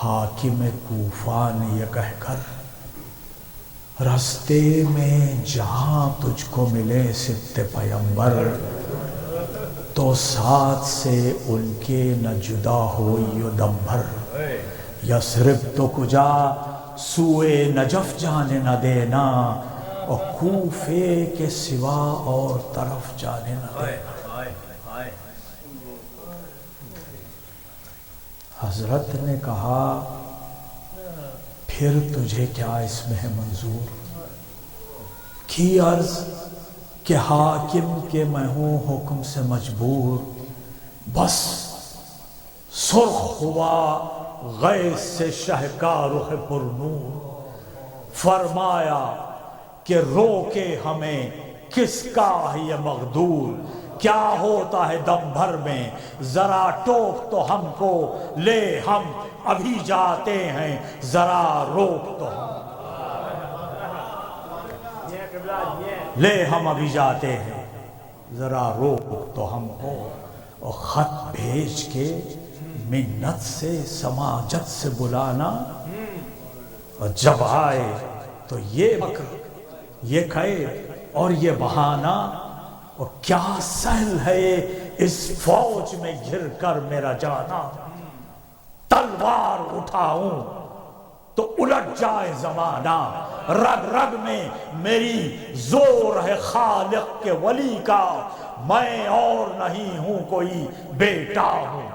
حاکم کوفہ نے یہ کہہ کر، رستے میں جہاں تجھ کو ملے سبط پیمبر، تو ساتھ سے ان کے نہ جدا ہوئی و دم بھر، یثرب تو کجا سوئے نجف جانے نہ دینا، اور کوفے کے سوا اور طرف جانے نہ دینا۔ حضرت نے کہا پھر تجھے کیا اس میں ہے منظور؟ کی عرض کہ حاکم کے میں ہوں حکم سے مجبور، بس سرخ ہوا غیث سے شہ کا رخ پر نور، فرمایا کہ روکے ہمیں کس کا ہے یہ مغدور، کیا ہوتا ہے دم بھر میں ذرا ٹوک تو ہم کو، لے ہم ابھی جاتے ہیں ذرا روک تو ہم، لے ہم ابھی جاتے ہیں ذرا روک تو ہم کو، اور خط بھیج کے منت سے سماجت سے بلانا، اور جب آئے تو یہ مکر یہ قید اور یہ بہانہ، اور کیا سہل ہے اس فوج میں گھر کر میرا جانا، تلوار اٹھاؤں تو الٹ جائے زمانہ، رگ رگ میں میری زور ہے خالق کے ولی کا، میں اور نہیں ہوں کوئی بیٹا ہوں۔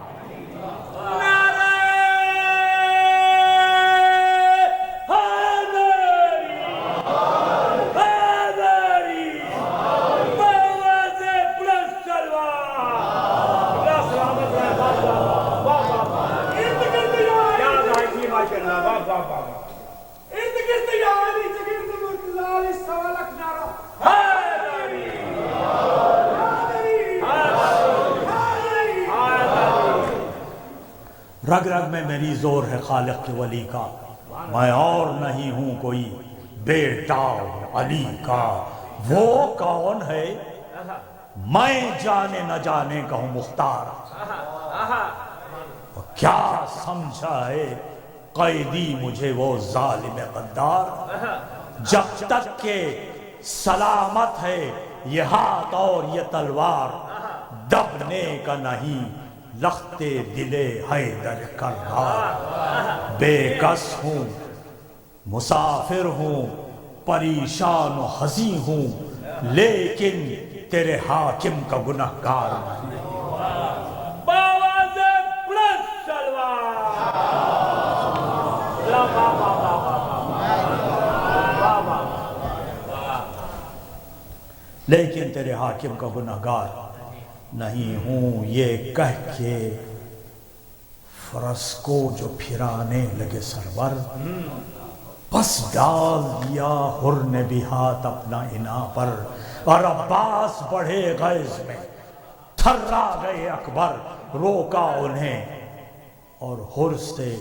رگ رگ میں میری زور ہے خالق کے ولی کا، میں اور نہیں ہوں کوئی بیٹا علی کا۔ وہ کون ہے میں جانے نہ جانے کا ہوں مختار، کیا سمجھا ہے قیدی مجھے وہ ظالم غدار، جب تک کہ سلامت ہے یہ ہاتھ اور یہ تلوار، دبنے کا نہیں لختے دلے حیدر کرار، بے کس ہوں مسافر ہوں پریشان و حزین ہوں، لیکن تیرے حاکم کا گنہگار نہیں۔ لیکن تیرے حاکم کا گنہگار نہیں ہوں، یہ کہہ کے فرس کو جو پھرانے لگے سرور، بس ڈال دیا حر نے بھی ہاتھ اپنا انا پر، اور عباس بڑھے غیظ میں تھرا گئے اکبر، روکا انہیں اور حر سے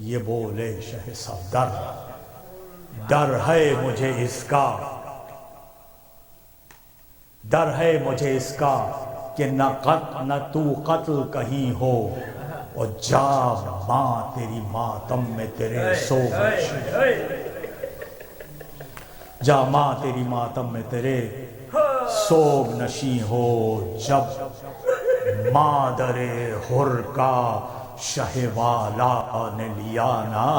یہ بولے شہ صفدر، ڈر ہے مجھے اس کا، ڈر ہے مجھے اس کا کہ نہ تو قتل کہیں ہو، اور جا ماں تیری ماتم میں تیرے سوگ نشیں، جا ماں تیری ماتم میں تیرے سوگ نشیں ہو، جب مادر حر کا شہ والا نے لیا نا،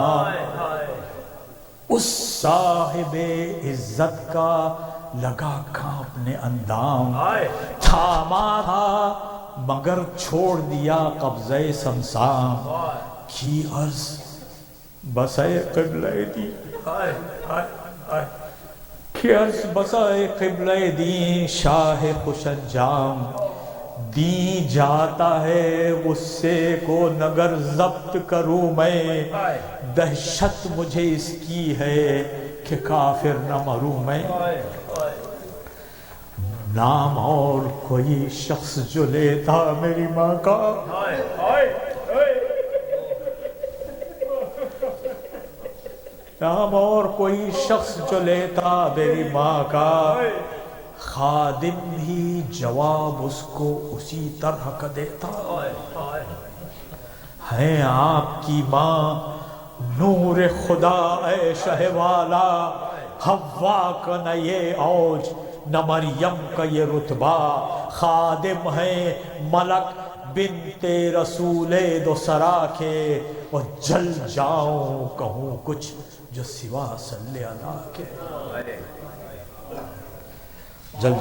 اس صاحب عزت کا لگا کانپنے اندام، تھاما تھا مگر چھوڑ دیا قبضہ سمسام، کی عرض بسائے قبلہ دی، کی عرض بسائے قبلہ دی، شاہ خوش انجام دی جاتا ہے غصے کو نگر ضبط کروں میں، دہشت مجھے اس کی ہے کہ کافر نہ مروں میں۔ نام اور کوئی شخص جو لیتا میری ماں کا، نام اور کوئی شخص جو لیتا میری ماں کا، خادم بھی جواب اس کو اسی طرح کا دیتا۔ ہے آپ کی ماں نور خدا اے شہ والا، حوا کا نہ یہ اوج نہ مریم کا یہ رتبہ، خادم ہے ملک بنت رسول دو سرا کے، اور جل جاؤں کہوں کچھ جو سوا صلی اللہ کے، جل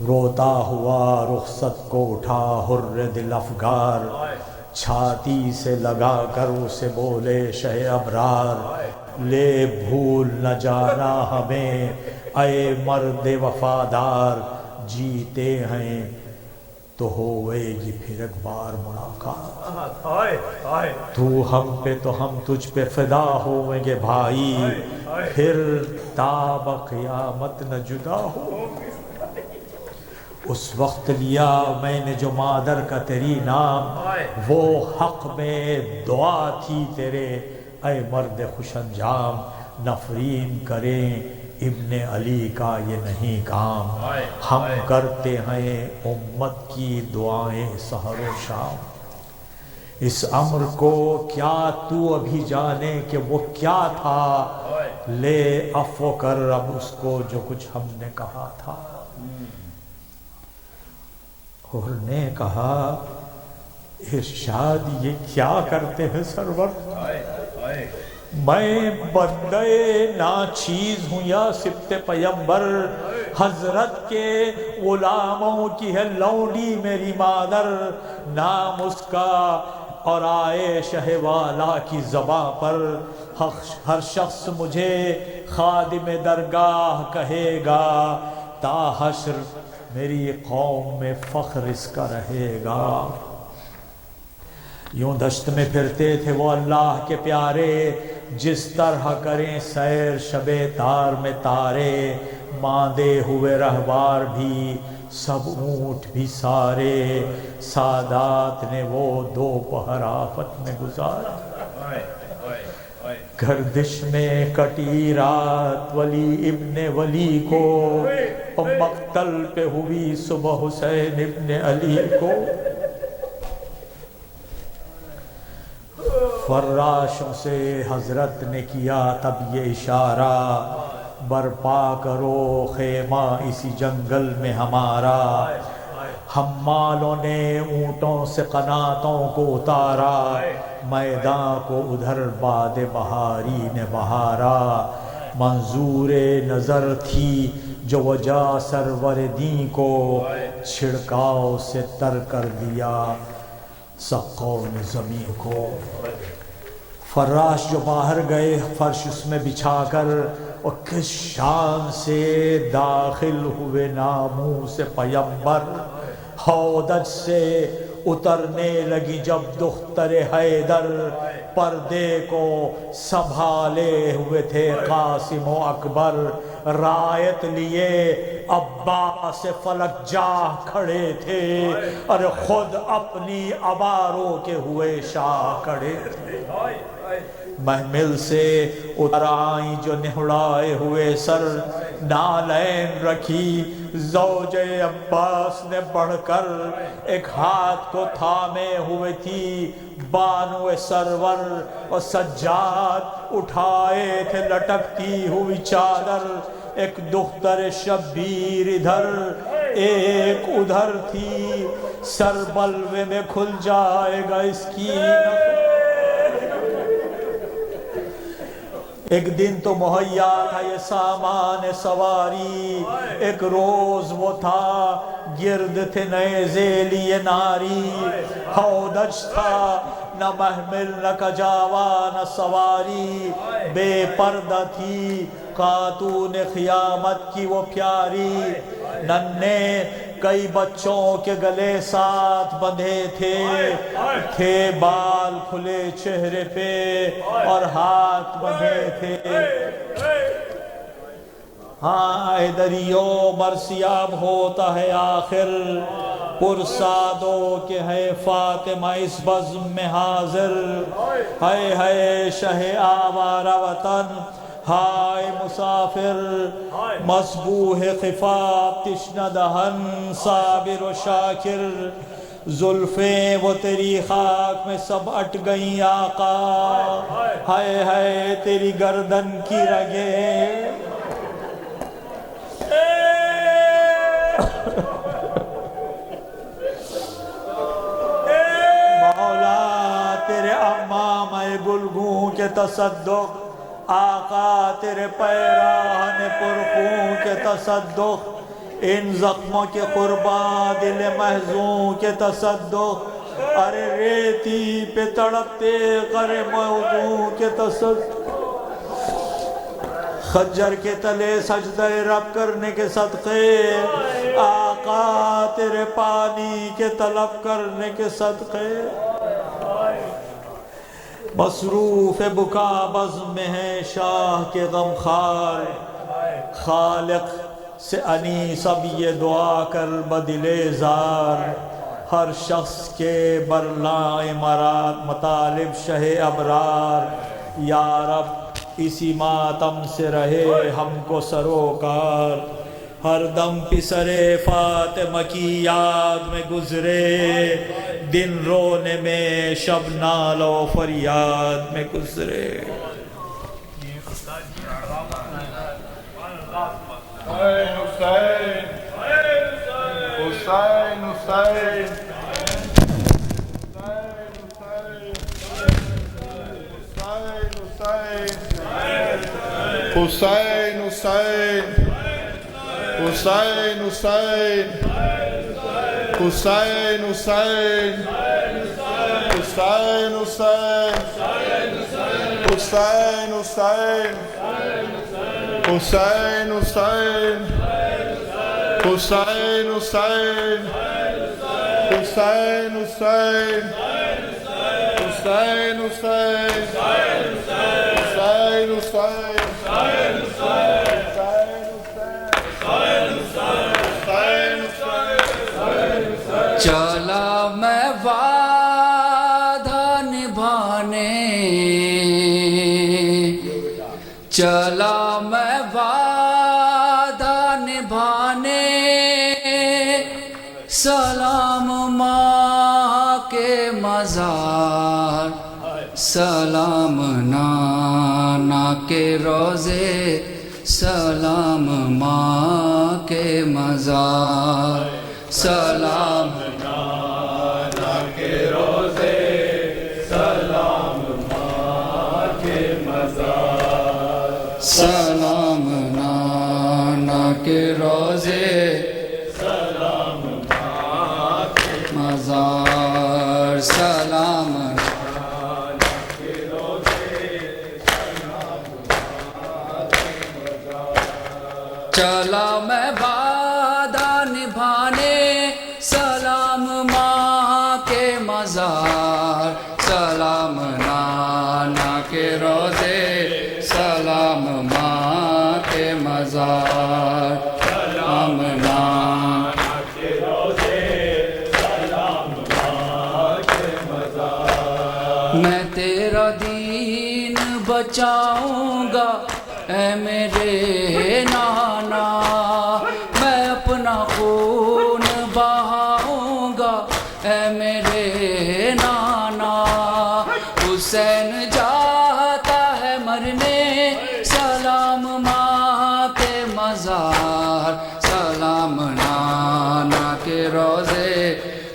روتا ہوا رخصت کو اٹھا حر دل افگار، چھاتی سے لگا کر اسے بولے شہ ابرار، لے بھول نہ جانا ہمیں اے مرد وفادار، جیتے ہیں تو ہوئے گی پھر ایک بار ملاقات، تو ہم پہ تو ہم تجھ پہ فدا ہوئیں گے بھائی، پھر تاب قیامت نہ جدا ہو۔ اس وقت لیا میں نے جو مادر کا تیری نام، وہ حق میں دعا تھی تیرے اے مرد خوش انجام، نفرین کریں ابن علی کا یہ نہیں کام، ہم کرتے ہیں امت کی دعائیں سحر و شام، اس امر کو کیا تو ابھی جانے کہ وہ کیا تھا، لے عفو کر اب اس کو جو کچھ ہم نے کہا تھا۔ اور نے کہا ارشاد یہ کیا کرتے ہیں سرور، میں بندے ناچیز ہوں یا سبت پیمبر، حضرت کے غلاموں کی ہے لونڈی میری مادر، نام اس کا اور آئے شہ والا کی زباں پر، ہر شخص مجھے خادم درگاہ کہے گا، تا حشر میری قوم میں فخر اس کا رہے گا۔ یوں دشت میں پھرتے تھے وہ اللہ کے پیارے، جس طرح کریں سیر شب تار میں تارے، ماندے ہوئے رہبار بھی سب اونٹ بھی سارے، سادات نے وہ دوپہر آفت میں گزارا، گردش میں کٹی رات ولی ابن ولی کو، مقتل پہ ہوئی صبح حسین ابن علی کو، فراشوں سے حضرت نے کیا تب یہ اشارہ، برپا کرو خیمہ اسی جنگل میں ہمارا، حمالوں نے اونٹوں سے قناتوں کو اتارا، میدان کو ادھر باد بہاری نے بہارا، منظور نظر تھی جو وجہ سرور دین کو، چھڑکاؤ سے تر کر دیا سقوں نے زمین کو۔ فراش جو باہر گئے فرش اس میں بچھا کر، اور کس شان سے داخل ہوئے ناموس پیمبر، ہودج سے اترنے لگی جب دختر حیدر، پردے کو سنبھالے ہوئے تھے قاسم و اکبر، رایت لیے عباس فلک جاہ کھڑے تھے، اور خود اپنی عباروں کے ہوئے شاہ کھڑے تھے، محمل سے اتر آئیں جو نہڑائے ہوئے سر، نالین رکھی زوج عباس نے بڑھ کر، ایک ہاتھ کو تھامے ہوئے تھی بانو سرور، اور سجاد اٹھائے تھے لٹکتی ہوئی چادر، ایک دختر شبیر ادھر ایک ادھر تھی، سر بلوے میں کھل جائے گا اس کی ایک دن تو مہیا تھا یہ سامان سواری، ایک روز وہ تھا گرد تھے نئے ذیلی ناری، ہودج تھا نہ محمل نہ کجاوا نہ سواری، بے پردہ تھی خاتون قیامت کی وہ پیاری، ننھے کئی بچوں کے گلے ساتھ بندھے تھے بال کھلے چہرے پہ اور ہاتھ بندھے تھے۔ ہاں حیدریو مرثیاب ہوتا ہے آخر، پرسادو کہ ہے فاطمہ اس بزم میں حاضر، ہے شہ آوارہ وطن ہائے مسافر، مصبوح خفاف تشنہ دہن صابر و شاکر، زلفیں وہ تیری خاک میں سب اٹ گئیں آقا، ہے تیری گردن کی رگیں، مولا تیرے امام گلگوں کے تصدق، آقا تیرے پیراہن پرخوں کے تصدق، ان زخموں کے قربان دل محزون کے تصدق، ارے ریتی پہ تڑپتے غر موضوع کے تصدق، خنجر کے تلے سجدہ رب کرنے کے صدقے، آقا تیرے پانی کے طلب کرنے کے صدقے، مصروف بکا بزم میں ہے شاہ کے غمخوار، خالق سے انیس اب یہ دعا کر بدل زار، ہر شخص کے برلائے مراد مطالب شہ ابرار، یا رب اسی ماتم سے رہے ہم کو سروکار، ہر دم پسر فاطمہ کی یاد میں گزرے، دن رونے میں شب نال و فریاد میں گزرے۔ حسین حسین حسین حسین حسین حسین حسین حسین حسین حسین حسین حسین حسین حسین حسین حسین حسین حسین حسین چلا میں وعدہ نبھانے، چلا میں وعدہ نبھانے، سلام ماں کے مزار، سلام نانا کے روزے، سلام ماں کے مزار، سلام نانا کے روزے، سلام ماں کے مزار، سلام نانا کے روزے، سلام ماں کے مزار، سلام نانا کے روزے، سلام ماں کے مزار، چلا میں وعدہ نبھانے، سلام ماں کے مزار، سلام نانا کے روزے، سلام ماں کے مزار، سلام نانا کے روزے، سلام ماں کے مزار، میں تیرا دین بچاؤں گا اے میرے نانا، میں اپنا خون بہاؤں گا اے میرے نانا، حسین جاتا ہے مرنے، سلام ماں کے مزار، سلام نانا کے روزے،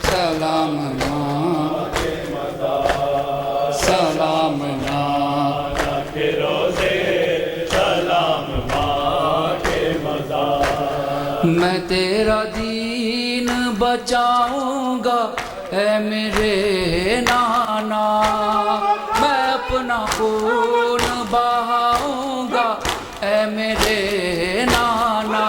سلام ماں کے مزار، سلام نانا کے روزے، سلام ماں کے مزار۔ بچاؤں گا اے میرے نانا، میں اپنا خون بہاؤں گا اے میرے نانا،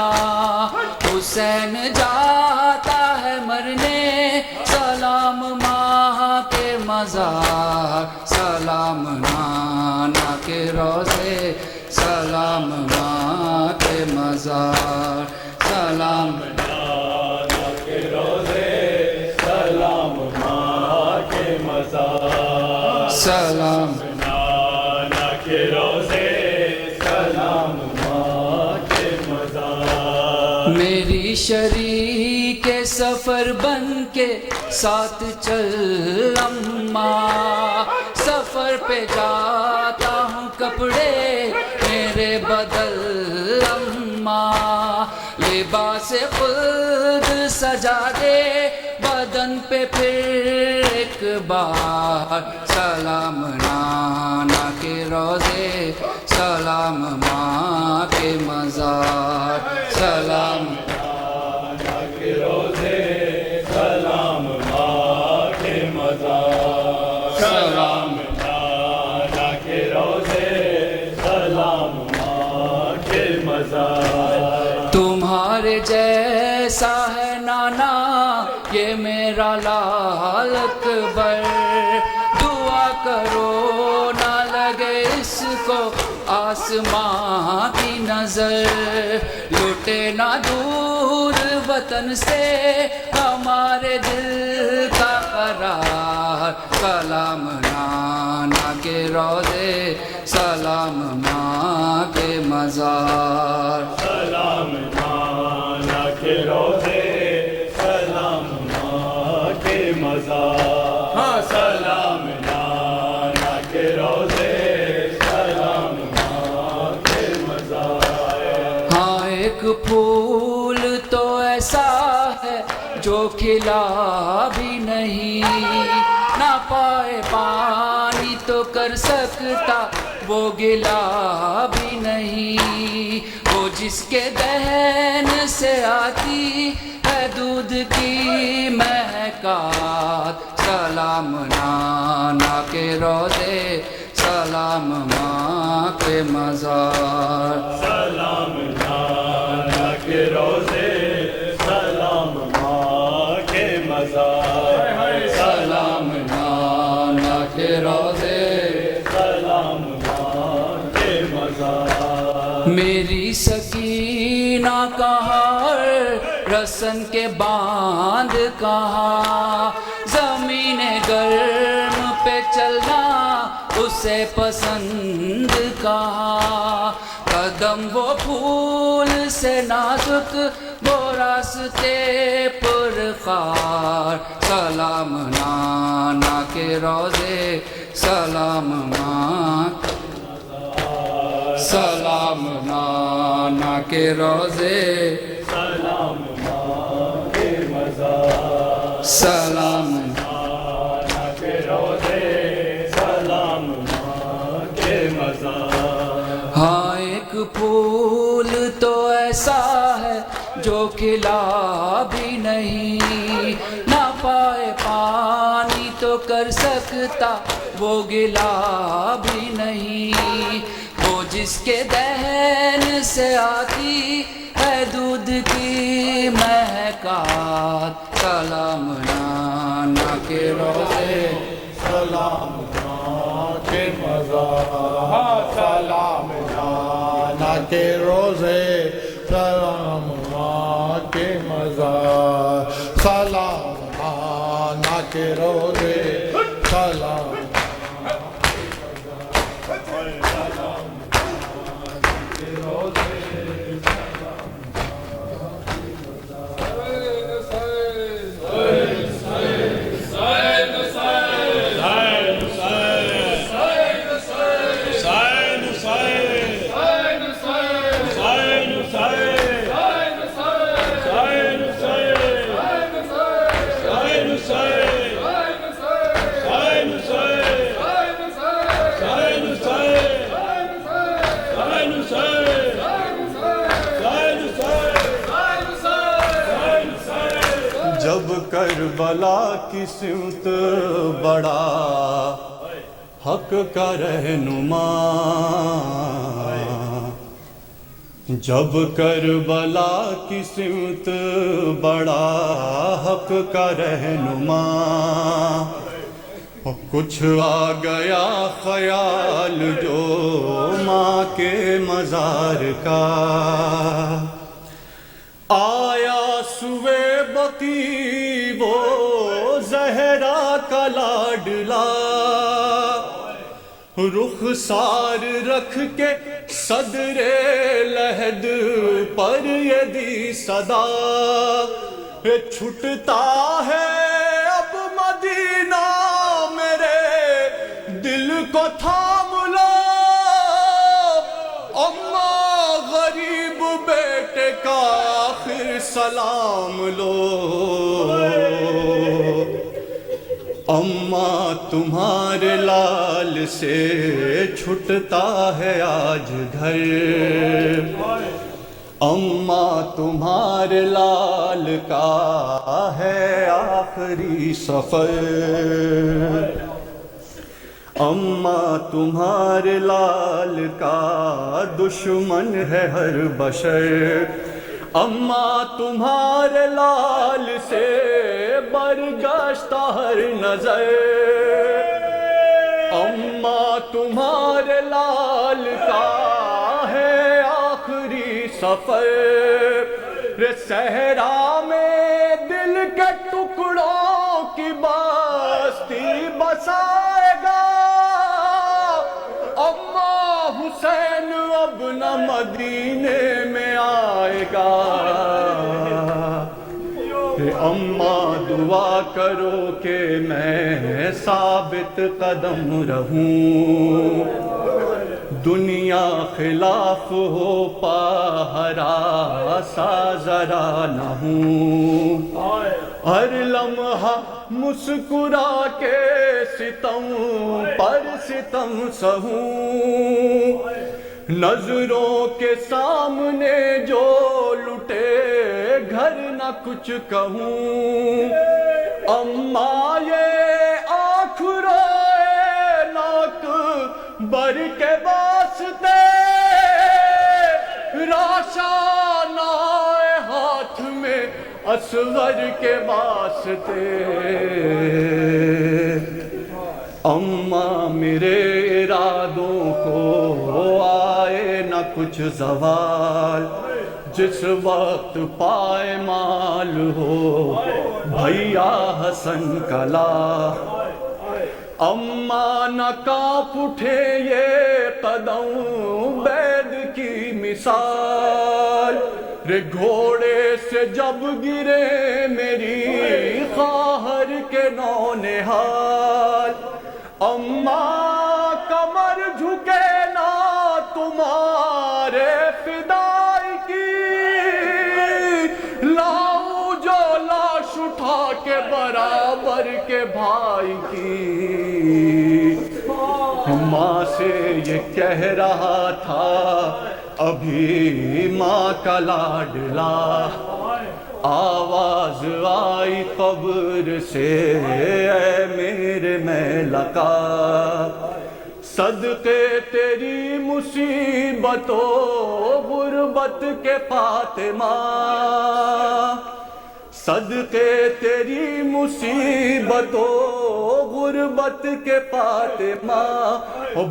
حسین جاتا ہے مرنے سلام ماں کے مزار، سلام نانا کے روضے، سلام ماں کے مزار، سلام نانا کے روضے، سلام ماں کے مزار، سلام نانا کے روضے، سلام ماں کے مزار۔ میری شریک سفر بن کے ساتھ چل اماں، سفر پہ جاتا ہوں کپڑے میرے بدل اماں، لباس خود سجا دے بدن پہ پھر ایک بار، سلام نانا کے روضے، سلام ماں کے مزار، سلام نانا کے روضے، سلام ماں کے مزار، سلام نانا کے روضے، سلام ماں کے مزار۔ تمہارے جیسا ہے نانا یہ میرا لال اکبر، دعا کرو نہ لگے اس کو آسمان کی نظر، لٹے نہ دور وطن سے ہمارے دل کا قرار، سلام نانا کے روضے، سلام ماں کے مزار، سلام نانا کے روضے، سلام ماں کے مزار، ہاں سلام نانا کے روضے، سلام ماں کے مزار۔ ہاں ایک پھول تو ایسا ہے جو کھلا بھی نہیں، نہ پائے پانی تو کر سکتا وہ گلا بھی نہیں، وہ جس کے دہن سے آتی ہے دودھ کی مہکات، سلام نانا کے روضے، سلام ماں کے مزار، سلام نانا کے روضے، سلام ماں کے مزار، سلام نانا کے روضے، سلام ماں کے مزار۔ میری سکینہ کہاں، رسن کے باندھ کہاں، زمین گرم پہ چلنا اسے پسند کہاں، قدم وہ پھول سے نازک وہ راستے پرخار، سلام نانا کے روضے، سلام ماں، سلام نانا کے روضے، سلام ماں کے مزار، سلام نانا کے روضے، سلام ماں کے مزار۔ ہاں ایک پھول تو ایسا ہے جو کھلا بھی نہیں، نہ پائے پانی تو کر سکتا وہ گلا بھی نہیں، وہ جس کے دہن سے آتی ہے دودھ کی مہکات، سلام نانا کے روضے، سلام ماں کے مزار، سلام نانا کے روضے، سلام ماں کے مزار، سلام نانا کے روضے، سلام Hussein کی سمت بڑا حق کا رہنما، جب کربلا کی سمت بڑا حق کا رہنما، کچھ آ گیا خیال جو ماں کے مزار کا، آیا سوے بقی وہ زہرا کا لاڈلا، رخسار رکھ کے صدر لحد پر یہ دی صدا، چھٹتا ہے اب مدینہ میرے دل کو تھام لو، اماں غریب بیٹے کا آخر سلام لو، اماں تمہارے لال سے چھٹتا ہے آج گھر، اماں تمہارے لال کا ہے آخری سفر، اماں تمہارے لال کا دشمن ہے ہر بشر، اماں تمہارے لال سے برگشتہ ہر نظر، اماں تمہارے لال کا ہے آخری سفر، صحرا میں دل کے ٹکڑوں کی بستی بسائے گا، اماں حسین اب نہ مدینے میں آئے گا، اماں دعا کرو کہ میں ثابت قدم رہوں، دنیا خلاف ہو پا سا ذرا نہ ہوں، ہر لمحہ مسکرا کے ستم پر ستم سہوں، نظروں کے سامنے جو لٹے گھر نہ کچھ کہوں، اماں یہ آنکھ روئے ناک بر کے واسطے، راشان آئے ہاتھ میں اصغر کے واسطے، اماں میرے ارادوں کو آئے نہ کچھ زوال، جس وقت پائے مال ہو بھیا حسن کلا، اماں نہ کانپ اٹھے یہ قدم بید کی مثال، رے گھوڑے سے جب گرے میری خواہر کے نونہال، اماں کمر جھکے نہ تمہارے فدائی کی، لاؤ جو لاش اٹھا کے برابر کے بھائی کی، ماں سے یہ کہہ رہا تھا ابھی ماں کا لاڈلا، آواز آئی قبر سے اے میرے میلکا، صدقے تیری مصیبتوں غربت کے فاطمہ، صدقے تیری مصیبتوں غربت کے فاطمہ،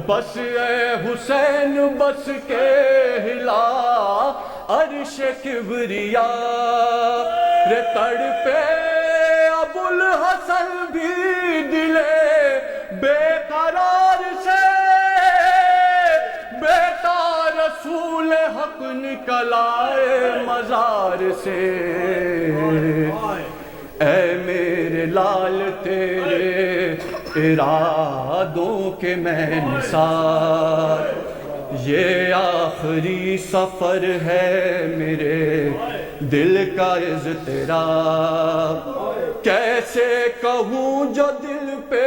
بس اے حسین بس کے ہلا عرش کبریاء، رے تڑپے ابو الحسن بھی دلے بے قرار سے، بیٹا رسول حق نکل آئے مزار سے، اے میرے لال تیرے ارادوں کے میں نثار، یہ آخری سفر ہے میرے دل کا اضطراب، کیسے کہوں جو دل پہ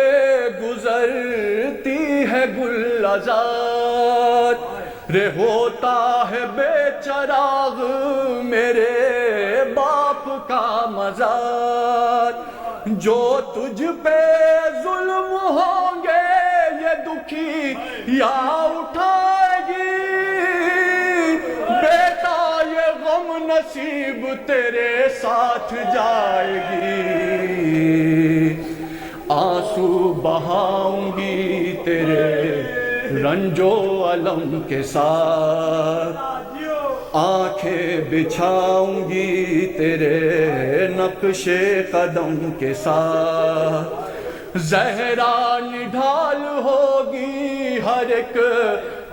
گزرتی ہے گل آزاد، رے ہوتا ہے بے چراغ میرے باپ کا مزار، جو تجھ پہ ظلم ہوں گے یہ دکھی یا اٹھائے گی، بیٹا یہ غم نصیب تیرے ساتھ جائے گی، آنسو بہاؤں گی تیرے رنج و الم کے ساتھ، آنکھیں بچھاؤں گی تیرے نقش قدم کے ساتھ، زہرا نڈھال ہوگی ہر ایک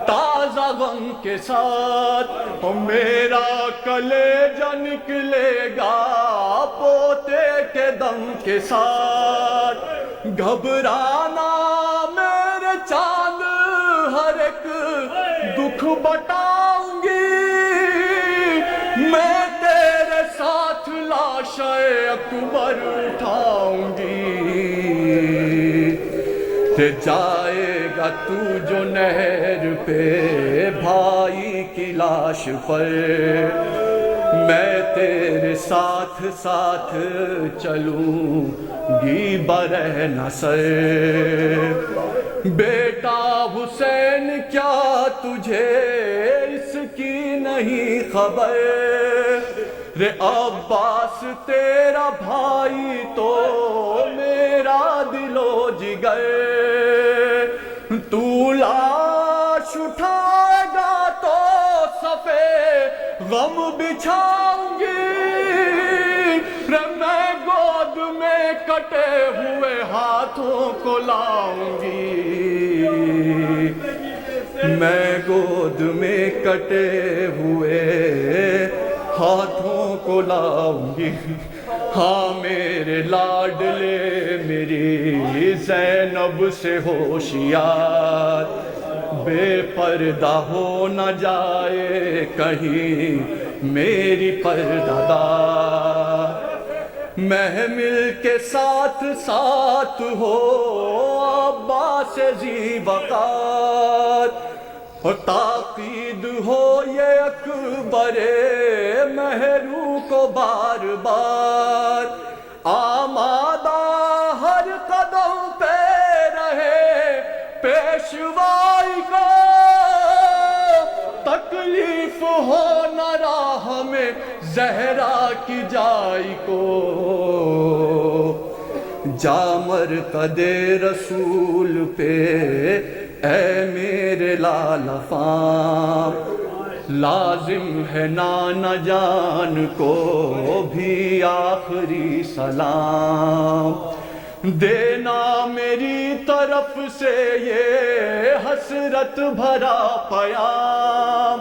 تازہ غم کے ساتھ، میرا کلیجہ نکلے گا پوتے کے دم کے ساتھ، گھبرانا میرے چاند ہر ایک دکھ بتاؤں گی، میں تیرے ساتھ لاش اکبر اٹھاؤں گی، تے جائے گا تو جو نہر پہ بھائی کی لاش پر، میں تیرے ساتھ ساتھ چلوں گی برہ نصر، بیٹا حسین کیا تجھے اس کی نہیں خبر، رے عباس تیرا بھائی تو میرا دل و جگر، تو لاش اٹھائے گا تو صفے غم بچھاؤں گی، رے میں گود میں کٹے ہوئے ہاتھوں کو لاؤں گی، میں گود میں کٹے ہوئے ہاتھوں کو لاؤں گی، ہاں میرے لاڈلے میری زینب سے ہوشیار، بے پردہ ہو نہ جائے کہیں میری پردہ دار، محمل کے ساتھ ساتھ ہو عباس ذی وقار، اور تاقید ہو یہ اکبر مہرو کو بار بار، آمادہ ہر قدم پہ رہے پیشوائی کا، تکلیف ہو نہ راہ میں زہرا کی جائی کو، جا مرقد رسول پہ اے میرے لال فام، لازم ہے نانا جان کو بھی آخری سلام، دینا میری طرف سے یہ حسرت بھرا پیام،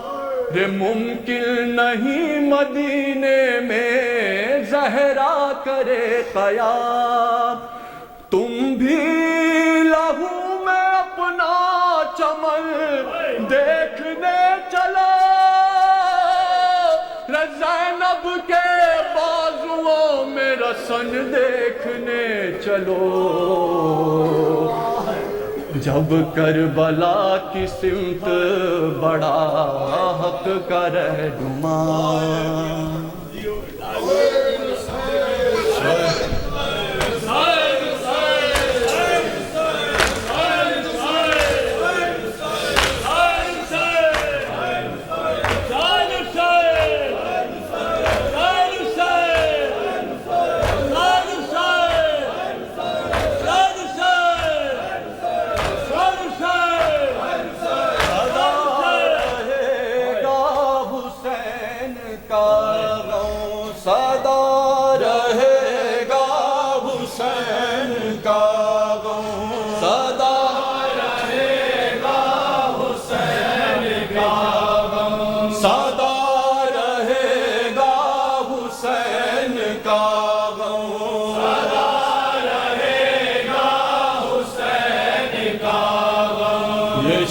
رے ممکن نہیں مدینے میں زہرا کرے قیام، تم بھی لہو میں اپنا چمن دیکھنے چلو، رے زینب کے بازوؤں میں رسن دیکھنے چلو، جب کربلا کی سمت بڑا حق کا رہنما،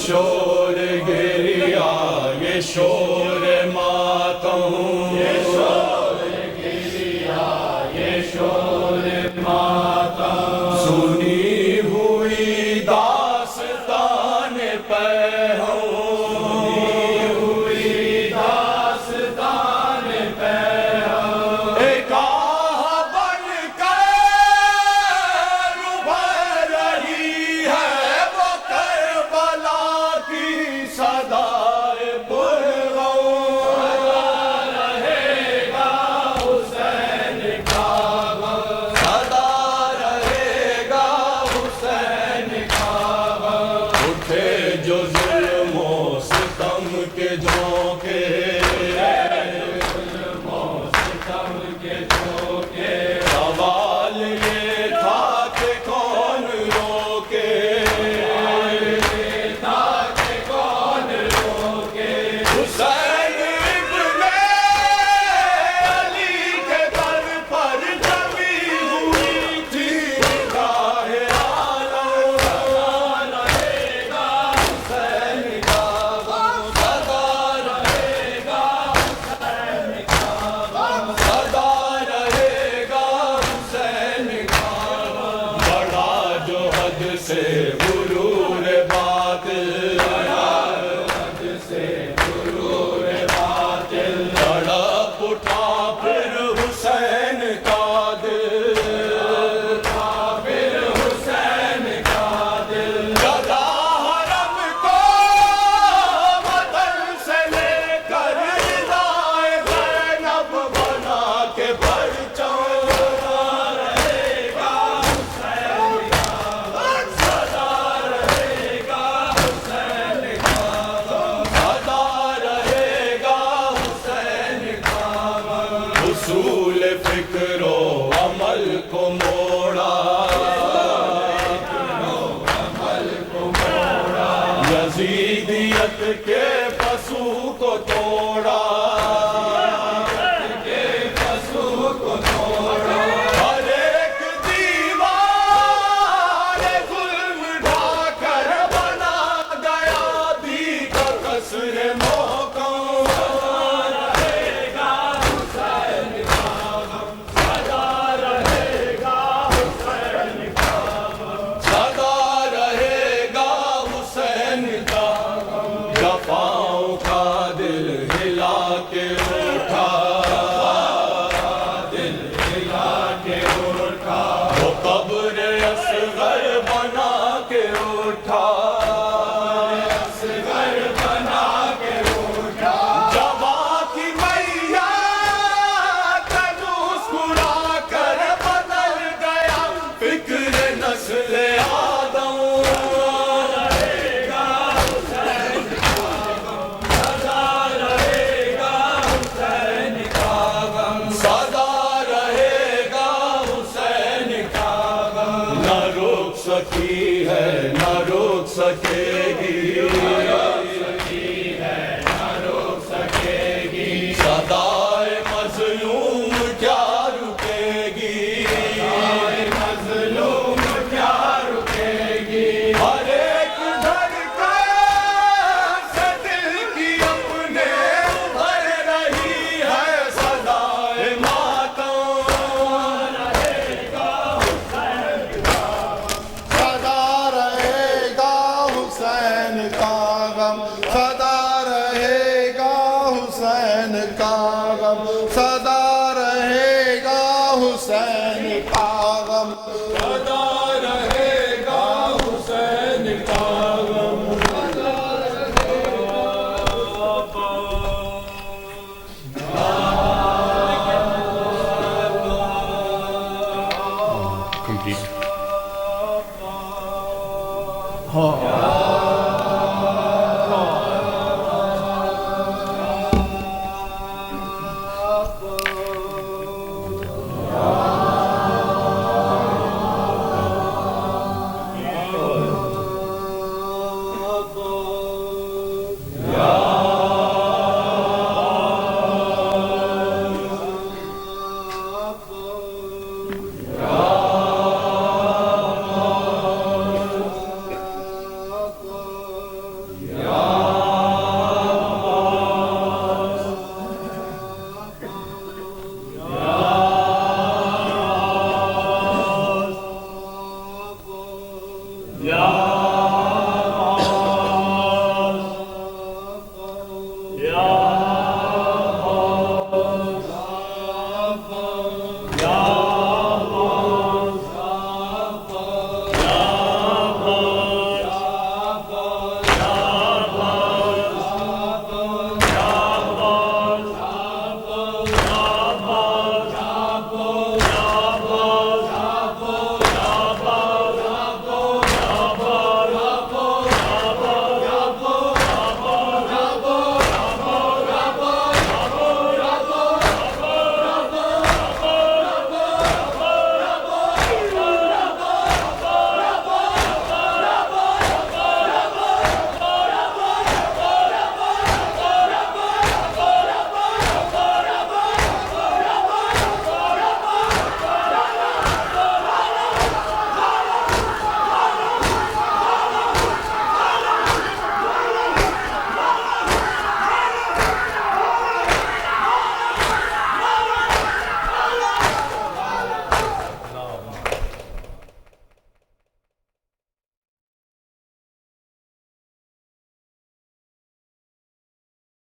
شور گریا یہ شور ماتم، یہ شور گریا یہ شور ماتم، سنی ہوئی داستان پہو، سنی ہوئی داستان پہو، ایک آہ بن کر یزیدیت کے پسو کو توڑا ہر ایک دیوار ظلم ڈھا کر بنا گیا بھی کا قصر محکم جفاؤں کا دل ہلا کے اٹھا وہ قبر اصغر بنا کے اٹھا جوان کی میاں مسکرا کر بدل گیا فکر نسل آدم سکی ہے نہ روک سکے گی